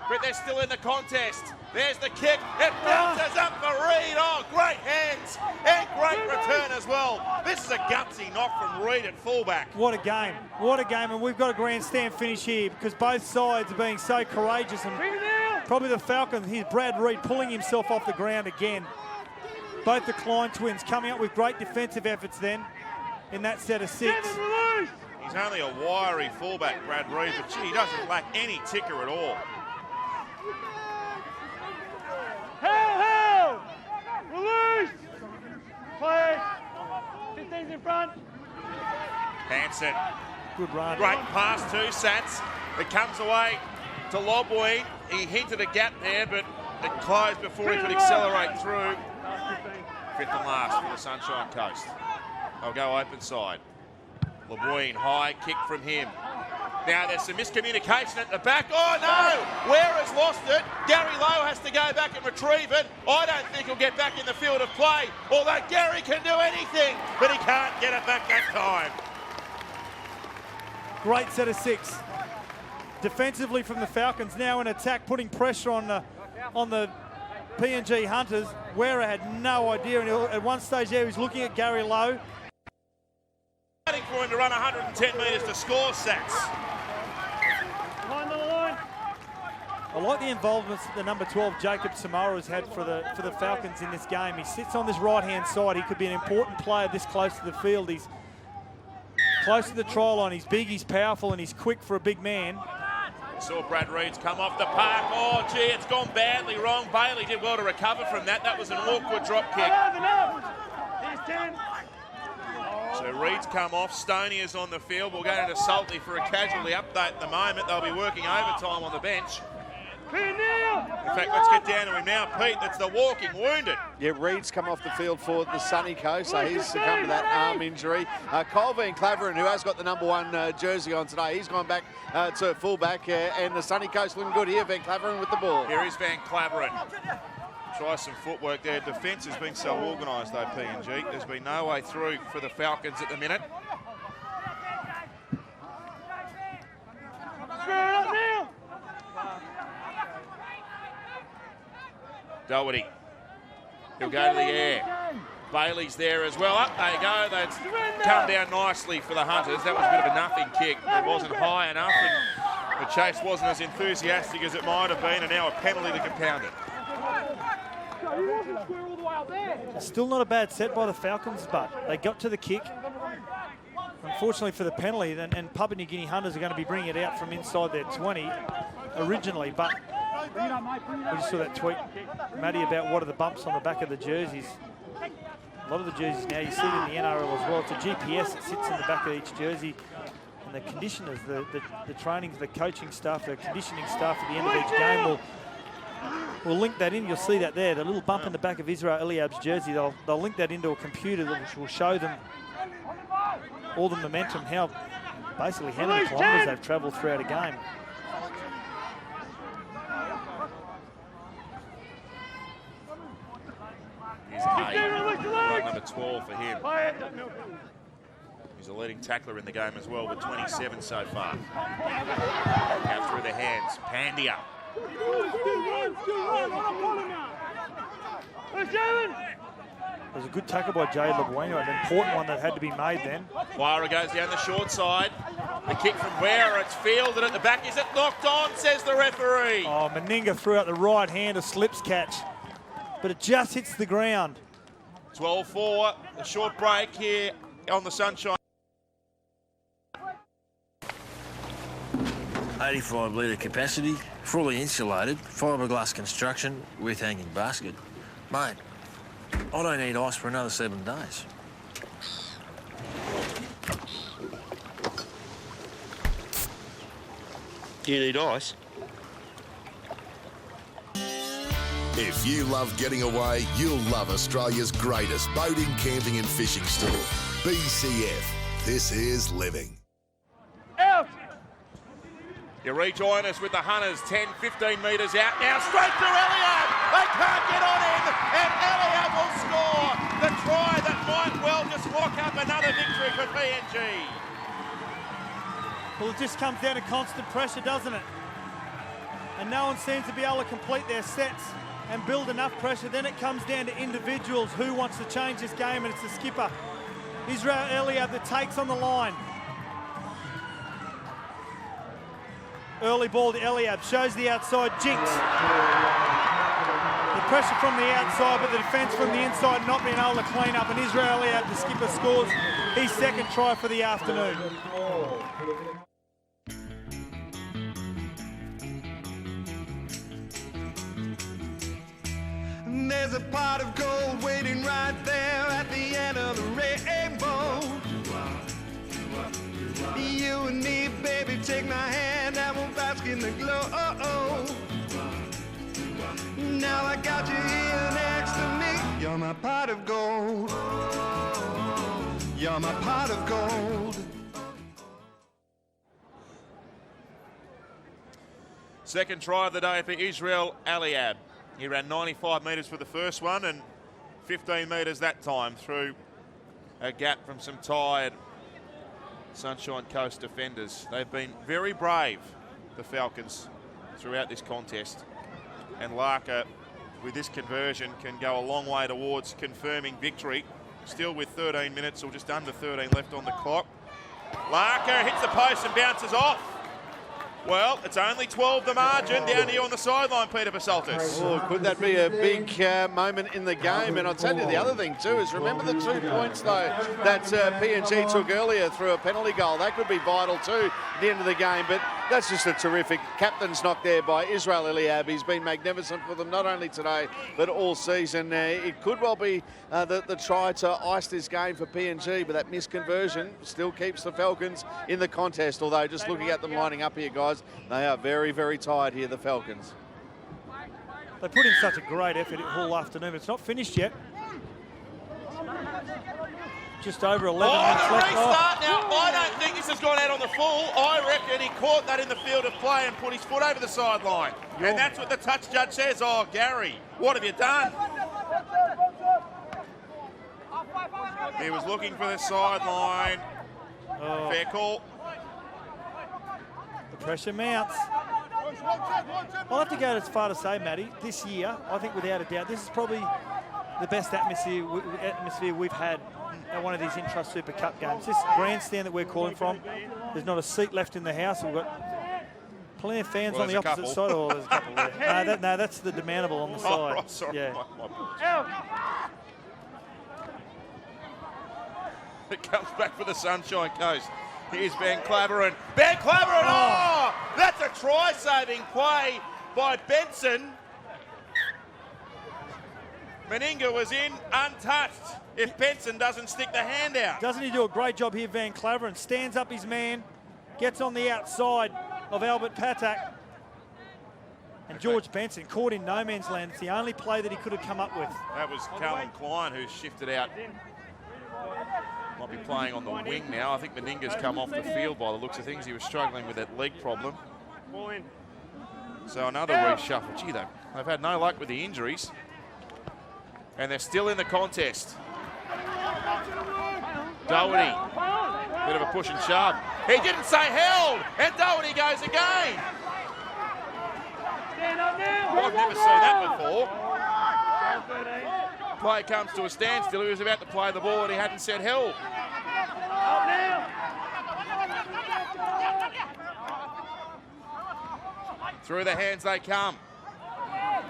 But they're still in the contest. There's the kick. It bounces up for Reed. Oh, great hands and great return as well. This is a gutsy knock from Reed at fullback. What a game. What a game. And we've got a grandstand finish here because both sides are being so courageous. And probably the Falcons, here's Brad Reed pulling himself off the ground again. Both the Klein twins coming up with great defensive efforts then in that set of 6. He's only a wiry fullback, Brad Reed, but gee, he doesn't lack any ticker at all. Hell! Release! Play! 15's in front. Hansen. Good run. Great pass to Sats. It comes away to Lobween. He hinted a gap there, but it closed before he could accelerate through. 5th and last for the Sunshine Coast. They'll go open side. Lobween, high kick from him. Now there's some miscommunication at the back. Oh no! Wera's lost it. Gary Lowe has to go back and retrieve it. I don't think he'll get back in the field of play, although Gary can do anything, but he can't get it back that time. Great set of 6. Defensively from the Falcons, now in attack, putting pressure on the PNG Hunters. Wera had no idea, and at one stage there he was looking at Gary Lowe. Waiting for him to run 110 metres to score, Sats. I like the involvements that the number 12 Jacob Samara has had for the Falcons in this game. He sits on this right-hand side. He could be an important player this close to the field. He's close to the try line. He's big, he's powerful, and he's quick for a big man. Saw Brad Reed's come off the park. Oh, gee, it's gone badly wrong. Bailey did well to recover from that. That was an awkward drop kick. So Reed's come off. Stoney is on the field. We'll go down to Salty for a casualty update at the moment. They'll be working overtime on the bench. In fact, let's get down to him now, Pete. That's the walking wounded. Yeah, Reed's come off the field for the Sunny Coast, so he's succumbed to that arm injury. Colvin Claveren, who has got the number 1 jersey on today, he's gone back to fullback, and the Sunny Coast looking good here. Van Claveren with the ball. Here is Van Claveren. Try some footwork there. Defence has been so organised, though, PNG. There's been no way through for the Falcons at the minute. Doherty. He'll go to the air. Bailey's there as well. Up they go. They've come down nicely for the Hunters. That was a bit of a nothing kick. It wasn't high enough, and the chase wasn't as enthusiastic as it might have been, and now a penalty to compound it. Still not a bad set by the Falcons, but they got to the kick. Unfortunately for the penalty, and Papua New Guinea Hunters are going to be bringing it out from inside their 20 originally, but we just saw that tweet, Matty, about what are the bumps on the back of the jerseys. A lot of the jerseys now, you see it in the NRL as well. It's a GPS that sits in the back of each jersey. And the conditioners, the training, the coaching staff, the conditioning staff at the end of each game will link that in. You'll see that there, the little bump in the back of Israel Eliab's jersey. They'll link that into a computer which will show them all the momentum, basically how many kilometres they've travelled throughout a game. Here's right number 12 for him. He's a leading tackler in the game as well with 27 so far. Out through the hands, Pandia. There's a good tackle by Jade Labueno, an important one that had to be made then. Wira goes down the short side. The kick from Wera, it's fielded at the back. Is it knocked on, says the referee. Oh, Meninga threw out the right hand, a slips catch, but it just hits the ground. 12-4, a short break here on the Sunshine. 85 litre capacity, fully insulated, fiberglass construction with hanging basket. Mate, I don't need ice for another 7 days. Do you need ice? If you love getting away, you'll love Australia's greatest boating, camping and fishing store. BCF. This is living. Out! You rejoin us with the Hunters, 10, 15 metres out. Now straight to Eliab. They can't get on in, and Eliab will score the try that might well just lock up another victory for PNG. Well, it just comes down to constant pressure, doesn't it? And no one seems to be able to complete their sets and build enough pressure. Then it comes down to individuals. Who wants to change this game? And it's the skipper, Israel Eliab, that takes on the line. Early ball to Eliab, shows the outside, jinx. The pressure from the outside, but the defence from the inside not being able to clean up. And Israel Eliab, the skipper, scores his second try for the afternoon. There's a pot of gold waiting right there at the end of the rainbow. You and me, baby, take my hand and we'll bask in the glow. Now I got you here next to me. You're my pot of gold. You're my pot of gold. Second try of the day for Israel Eliab. He ran 95 metres for the first one and 15 metres that time through a gap from some tired Sunshine Coast defenders. They've been very brave, the Falcons, throughout this contest. And Larker, with this conversion, can go a long way towards confirming victory. Still with 13 minutes or just under 13 left on the clock. Larker hits the post and bounces off. Well, it's only 12 the margin down here on the sideline, Peter Basaltis. Oh, could that be a big moment in the game? And I'll tell you the other thing too is remember the 2 points though that PNG took earlier through a penalty goal. That could be vital too at the end of the game. But that's just a terrific captain's knock there by Israel Eliab. He's been magnificent for them not only today but all season. It could well be the try to ice this game for PNG, but that missed conversion still keeps the Falcons in the contest. Although just looking at them lining up here, guys, they are very, very tired here, the Falcons. They put in such a great effort all afternoon. It's not finished yet. Just over 11 minutes left. Restart. Now, I don't think this has gone out on the full. I reckon he caught that in the field of play and put his foot over the sideline. And that's what the touch judge says. Oh, Gary, what have you done? He was looking for the sideline. Oh. Fair call. The pressure mounts. I'll have to go as far to say, Matty, this year, I think without a doubt, this is probably the best atmosphere we've had at one of these Intrust Super Cup games. This grandstand that we're calling from, there's not a seat left in the house. We've got plenty of fans on the opposite side. Oh, there's a couple there. No, that's the demountable on the side. Right, sorry. Yeah. It comes back for the Sunshine Coast. Here's Ben Claveren. Ben Claveren! Oh! That's a try-saving play by Benson. Meninga was in untouched if Benson doesn't stick the hand out. Doesn't he do a great job here, Van Claveren? Stands up his man, gets on the outside of Albert Patak. And George Benson caught in no man's land. It's the only play that he could have come up with. That was Calvin Klein who shifted out. Might be playing on the wing now. I think Meninga's come off the field by the looks of things. He was struggling with that leg problem. So another reshuffle. Gee, they've had no luck with the injuries. And they're still in the contest. Doherty, bit of a push and shove. He didn't say held, and Doherty goes again. I've never seen that before. Play comes to a standstill. He was about to play the ball and he hadn't said held. Through the hands they come.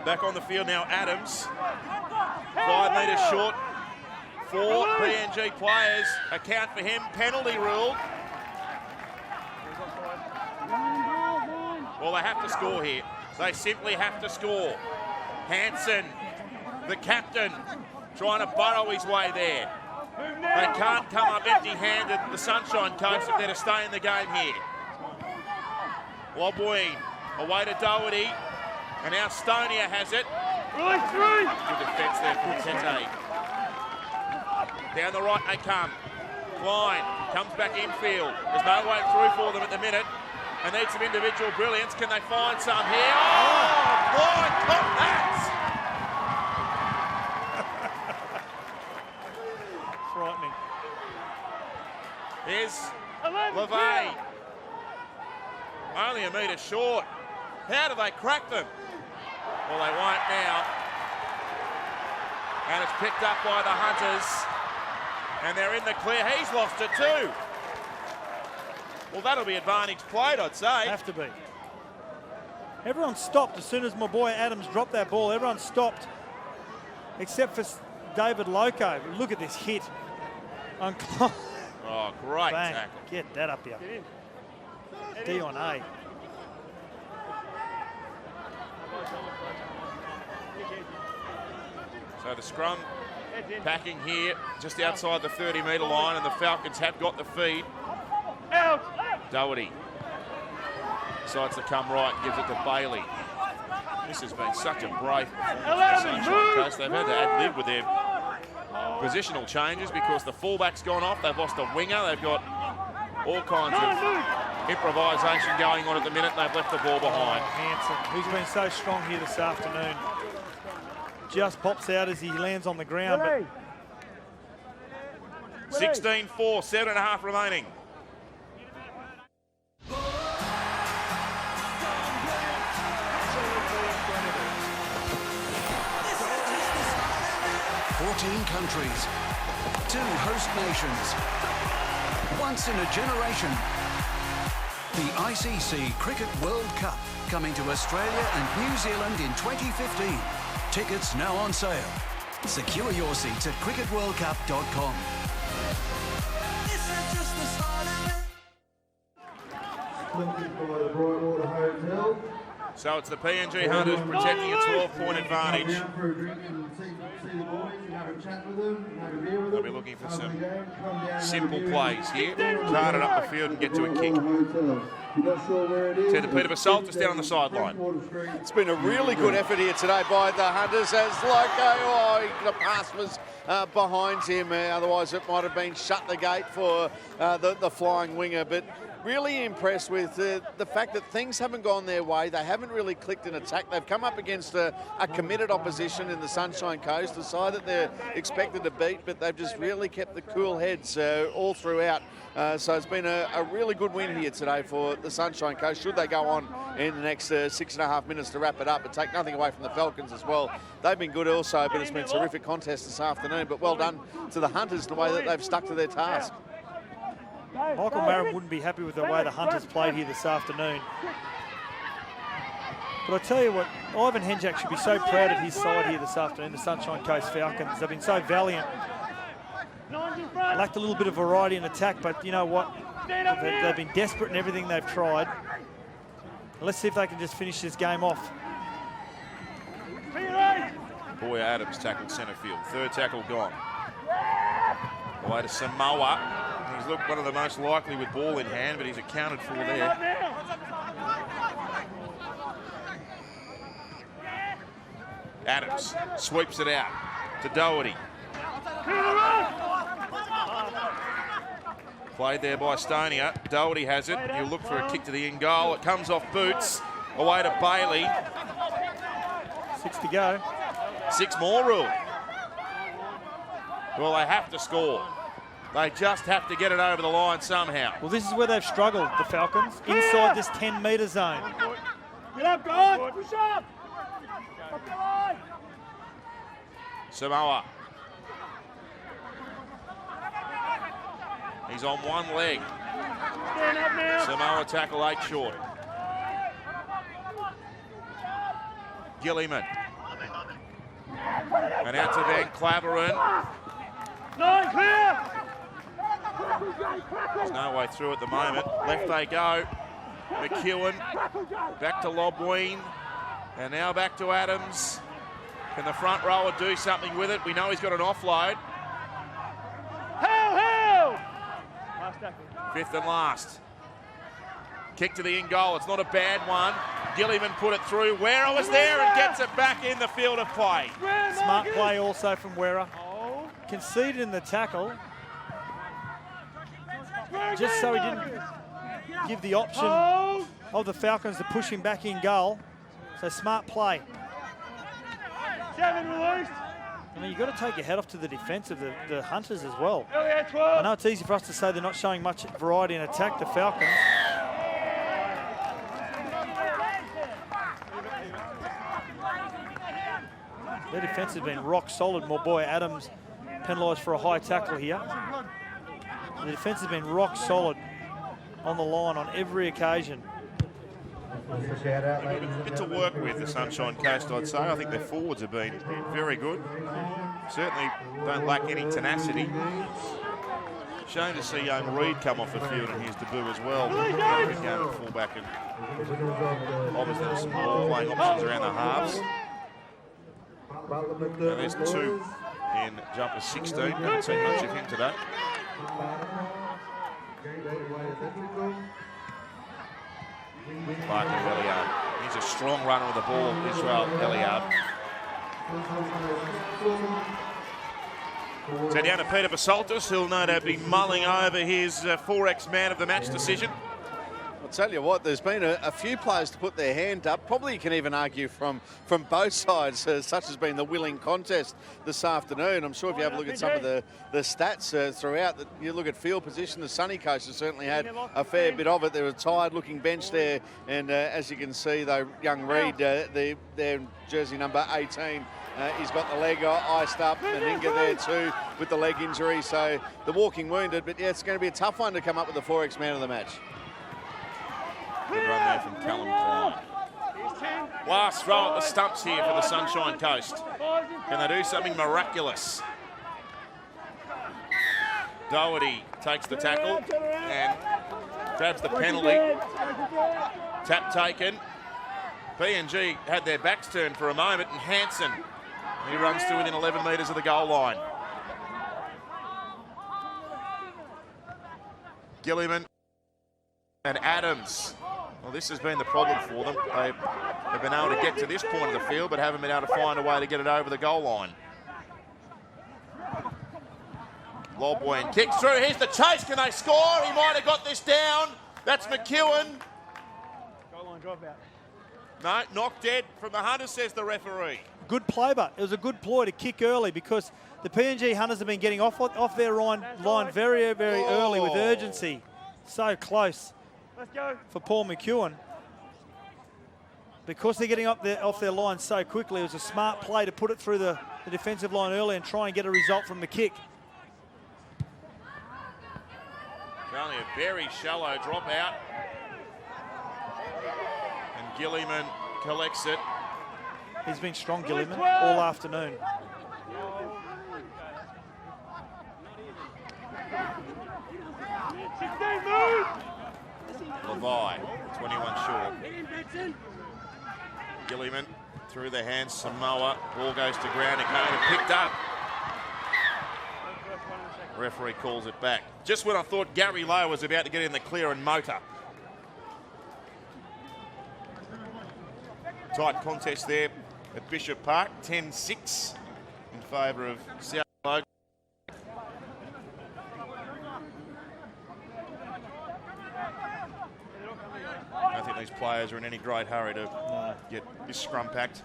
Back on the field now, Adams. 5 metres short. 4 PNG players account for him. Penalty ruled. Well, they have to score here. They simply have to score. Hansen, the captain, trying to burrow his way there. They can't come up empty-handed, the Sunshine Coast, if they're to stay in the game here. Wobween, away to Doherty, and now Stonia has it. Good defence there from Tete. Down the right they come. Klein comes back infield. There's no way through for them at the minute. They need some individual brilliance. Can they find some here? Oh, Klein caught that! Frightening. Here's LeVay. Only a metre short. How do they crack them? Well, they won't now. And it's picked up by the Hunters. And they're in the clear. He's lost it too. Well, that'll be advantage played, I'd say. Have to be. Everyone stopped as soon as my boy Adams dropped that ball. Everyone stopped, except for David Loco. Look at this hit. On oh, great bang. tackle. Get that up here. D on A. So the scrum packing here just outside the 30-metre line, and the Falcons have got the feed. Doherty decides to come right and gives it to Bailey. This has been such a brave performance for the Sunshine Coast. They've had to ad-lib with their positional changes because the fullback's gone off. They've lost a winger. They've got all kinds of improvisation going on at the minute. They've left the ball behind. Hansen, who's been so strong here this afternoon, just pops out as he lands on the ground. 16-4, 7.5 remaining. Countries, 2 host nations, once in a generation. The ICC Cricket World Cup coming to Australia and New Zealand in 2015. Tickets now on sale. Secure your seats at cricketworldcup.com. So it's the PNG Hunters protecting a 12-point advantage. They'll be looking for some simple plays here. Card it up the field and get to a kick. Tend to Peter Basalt just down on the sideline. It's been a really good effort here today by the Hunters as Loco, the pass was behind him. Otherwise it might have been shut the gate for the flying winger. But really impressed with the fact that things haven't gone their way. They haven't really clicked in attack. They've come up against a committed opposition in the Sunshine Coast, a side that they're expected to beat, but they've just really kept the cool heads all throughout. So it's been a really good win here today for the Sunshine Coast. Should they go on in the next 6.5 minutes to wrap it up, but take nothing away from the Falcons as well. They've been good also, but it's been a terrific contest this afternoon. But well done to the Hunters in the way that they've stuck to their task. Michael Marin wouldn't be happy with the way the Hunters played here this afternoon. But I tell you what, Ivan Henjak should be so proud of his side here this afternoon, the Sunshine Coast Falcons. They've been so valiant. Lacked a little bit of variety in attack, but you know what? They've been desperate in everything they've tried. Let's see if they can just finish this game off. Boy Adams tackled centre field. Third tackle gone. Away to Samoa. He's looked one of the most likely with ball in hand, but he's accounted for there. Adams sweeps it out to Doherty. Played there by Stonia. Doherty has it. He'll look for a kick to the in goal. It comes off boots. Away to Bailey. 6 to go. 6 more rule. Well, they have to score. They just have to get it over the line somehow. Well, this is where they've struggled, the Falcons, inside this 10-metre zone. Get up, guys! Push up! Up the line! Samoa. He's on one leg. Stand up now. Samoa tackle 8 short. Gilliman. And out to Van Claveren. 9 clear! There's no way through at the moment. Left they go. McEwen back to Lobween. And now back to Adams. Can the front rower do something with it? We know he's got an offload. Hell! Last tackle. 5th and last. Kick to the in goal. It's not a bad one. Gilliman put it through. Wera was there and gets it back in the field of play. Smart play also from Wera. Conceded in the tackle. Just so he didn't give the option of the Falcons to push him back in goal. So smart play. 7 released. I mean, you've got to take your head off to the defence of the Hunters as well. Earlier, 12. I know it's easy for us to say they're not showing much variety in attack, the Falcons. Their defence has been rock solid. My boy Adams penalised for a high tackle here. The defence has been rock solid on the line on every occasion. A bit to work with, the Sunshine Coast, I'd say. I think their forwards have been very good. Certainly don't lack any tenacity. Shame to see young Reid come off the field in his debut as well. Good game at fullback, and obviously there's some ball playing options around the halves. And there's 2 in jumper 16. Haven't seen much of him today. Clark and Eliab. He's a strong runner with the ball, Israel Eliab. So down to Peter Basaltis, who'll no doubt be mulling over his 4X man of the match decision. I'll tell you what, there's been a few players to put their hand up. Probably you can even argue from both sides, such has been the willing contest this afternoon. I'm sure if you have a look at some of the stats throughout, that you look at field position, the Sunny Coast has certainly had a fair bit of it. They're a tired-looking bench there, and as you can see, though, young Reid, their jersey number 18, he's got the leg iced up, and Inga there too with the leg injury, so the walking wounded. But yeah, it's going to be a tough one to come up with the 4X man of the match. Good run there from Callum Klein. Last throw at the stumps here for the Sunshine Coast. Can they do something miraculous? Doherty takes the tackle and grabs the penalty. Tap taken. PNG had their backs turned for a moment, and Hansen, he runs to within 11 metres of the goal line. Gilliman and Adams. Well, this has been the problem for them. They've been able to get to this point of the field, but haven't been able to find a way to get it over the goal line. Lobween kicks through. Here's the chase. Can they score? He might have got this down. That's McEwen. Goal line dropout. No, knocked dead from the Hunters, says the referee. Good play, but it was a good ploy to kick early, because the PNG Hunters have been getting off their line very, very early with urgency. So close. Let's go. For Paul McEwen. Because they're getting off their line so quickly, it was a smart play to put it through the defensive line early and try and get a result from the kick. Only a very shallow dropout. And Gilliman collects it. He's been strong, Gilliman, all afternoon. Levi, 21 short. Gilliman Through the hands, Samoa. Ball goes to ground again and picked up. Referee calls it back. Just when I thought Gary Lowe was about to get in the clear and motor. Tight contest there at Bishop Park. 10-6 in favour of South Logan. I don't think these players are in any great hurry to get this scrum packed.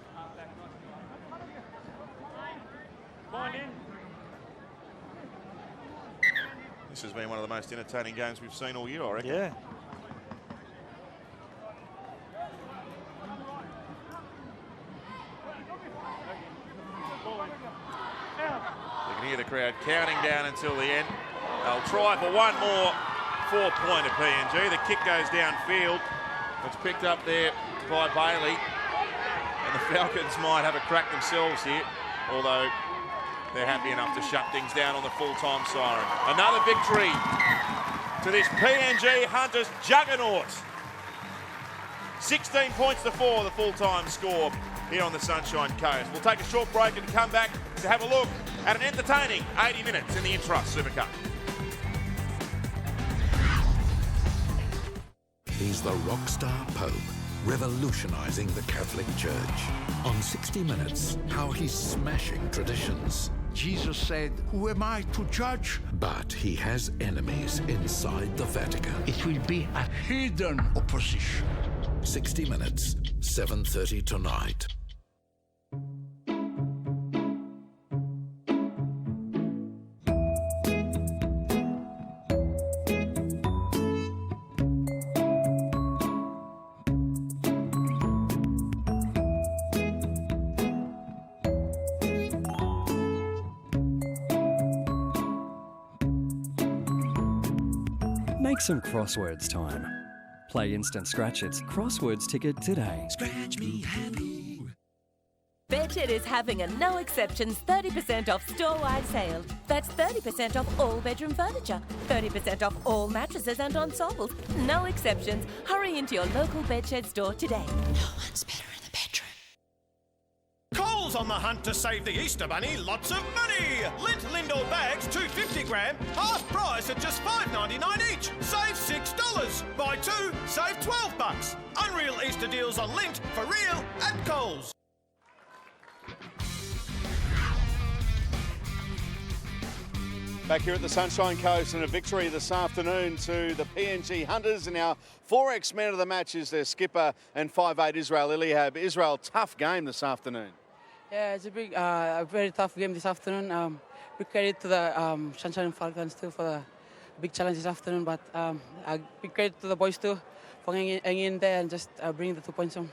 This has been one of the most entertaining games we've seen all year, I reckon. Yeah. You can hear the crowd counting down until the end. They'll try for one more 4-pointer PNG. The kick goes downfield. It's picked up there by Bailey. And the Falcons might have a crack themselves here, although they're happy enough to shut things down on the full-time siren. Another victory to this PNG Hunters juggernaut. 16 points to 4, the full-time score here on the Sunshine Coast. We'll take a short break and come back to have a look at an entertaining 80 minutes in the Intrust Super Cup. He's the rock star Pope, revolutionising the Catholic Church. On 60 Minutes, how he's smashing traditions. Jesus said, "Who am I to judge?" But he has enemies inside the Vatican. It will be a hidden opposition. 60 Minutes, 7:30 tonight. Make some crosswords time. Play Instant Scratch It's crosswords ticket today. Scratch me happy. Bedshed is having a no exceptions 30% off store-wide sale. That's 30% off all bedroom furniture, 30% off all mattresses and ensembles. No exceptions. Hurry into your local Bedshed store today. No one's better in the bedroom. Coles on the hunt to save the Easter Bunny lots of money. Lint Lindor bags, 250 gram, half price at just $5.99 each. Save $6. Buy 2, save $12. Unreal Easter deals on lint for real at Coles. Back here at the Sunshine Coast, and a victory this afternoon to the PNG Hunters. And our 4X man of the match is their skipper and 5'8" Israel Eliab. Israel, tough game this afternoon. Yeah, it's a very tough game this afternoon. Big credit to the Sunshine Falcons too for the big challenge this afternoon. But big credit to the boys too for hanging in there and just bringing the 2 points home.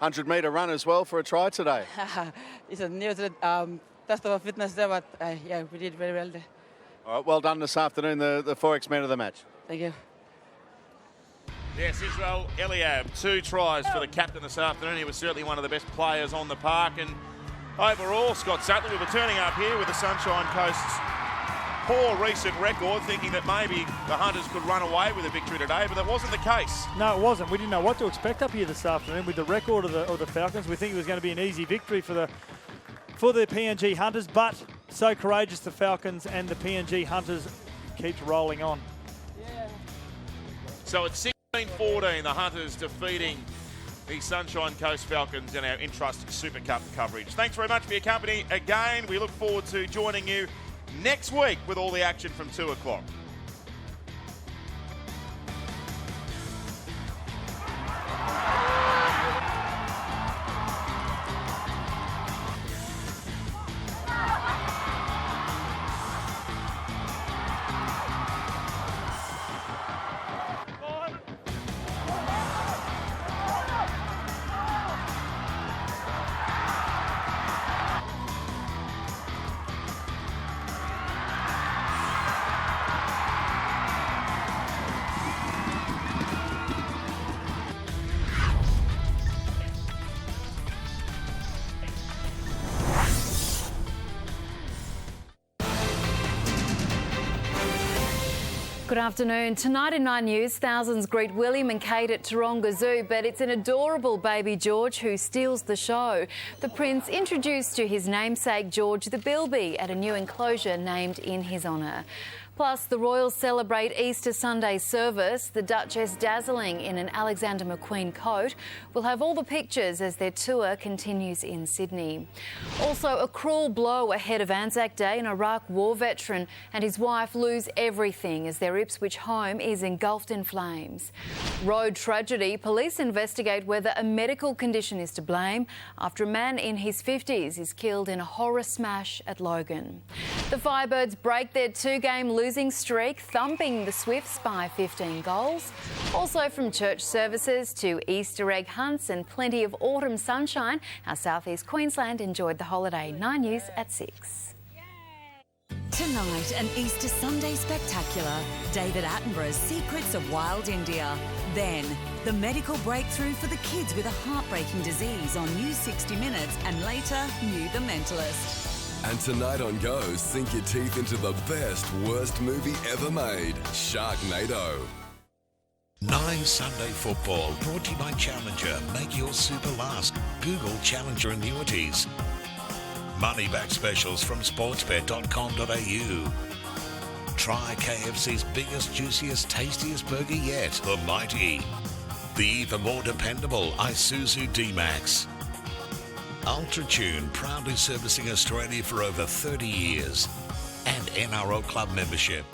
100-metre run as well for a try today. It's a new test of our fitness there, but yeah, we did very well there. All right, well done this afternoon, the 4X man of the match. Thank you. Yes, Israel Eliab, 2 tries for the captain this afternoon. He was certainly one of the best players on the park. And overall, Scott Sutton, we were turning up here with the Sunshine Coast's poor recent record, thinking that maybe the Hunters could run away with a victory today, but that wasn't the case. No, it wasn't. We didn't know what to expect up here this afternoon with the record of the Falcons. We think it was going to be an easy victory for the PNG Hunters, but so courageous the Falcons, and the PNG Hunters keeps rolling on. So it's 16-14, the Hunters defeating the Sunshine Coast Falcons in our Intrust Super Cup coverage. Thanks very much for your company again. We look forward to joining you next week with all the action from 2 o'clock. Good afternoon. Tonight in 9 News, thousands greet William and Kate at Taronga Zoo, but it's an adorable baby George who steals the show. The Prince introduced to his namesake George the Bilby at a new enclosure named in his honour. Plus, the Royals celebrate Easter Sunday service. The Duchess dazzling in an Alexander McQueen coat. We'll have all the pictures as their tour continues in Sydney. Also, a cruel blow ahead of Anzac Day. An Iraq war veteran and his wife lose everything as their Ipswich home is engulfed in flames. Road tragedy. Police investigate whether a medical condition is to blame after a man in his 50s is killed in a horror smash at Logan. The Firebirds break their two-game losing streak, thumping the Swifts by 15 goals. Also from church services to Easter egg hunts and plenty of autumn sunshine, our southeast Queensland enjoyed the holiday. 9 News at 6. Tonight, an Easter Sunday spectacular. David Attenborough's Secrets of Wild India. Then, the medical breakthrough for the kids with a heartbreaking disease on New 60 Minutes, and later, New The Mentalist. And tonight on Go, sink your teeth into the best, worst movie ever made, Sharknado. 9 Sunday Football, brought to you by Challenger. Make your super last. Google Challenger Annuities. Money back specials from sportsbet.com.au. Try KFC's biggest, juiciest, tastiest burger yet, the Mighty. The even more dependable Isuzu D-Max. UltraTune, proudly servicing Australia for over 30 years. And NRL Club membership.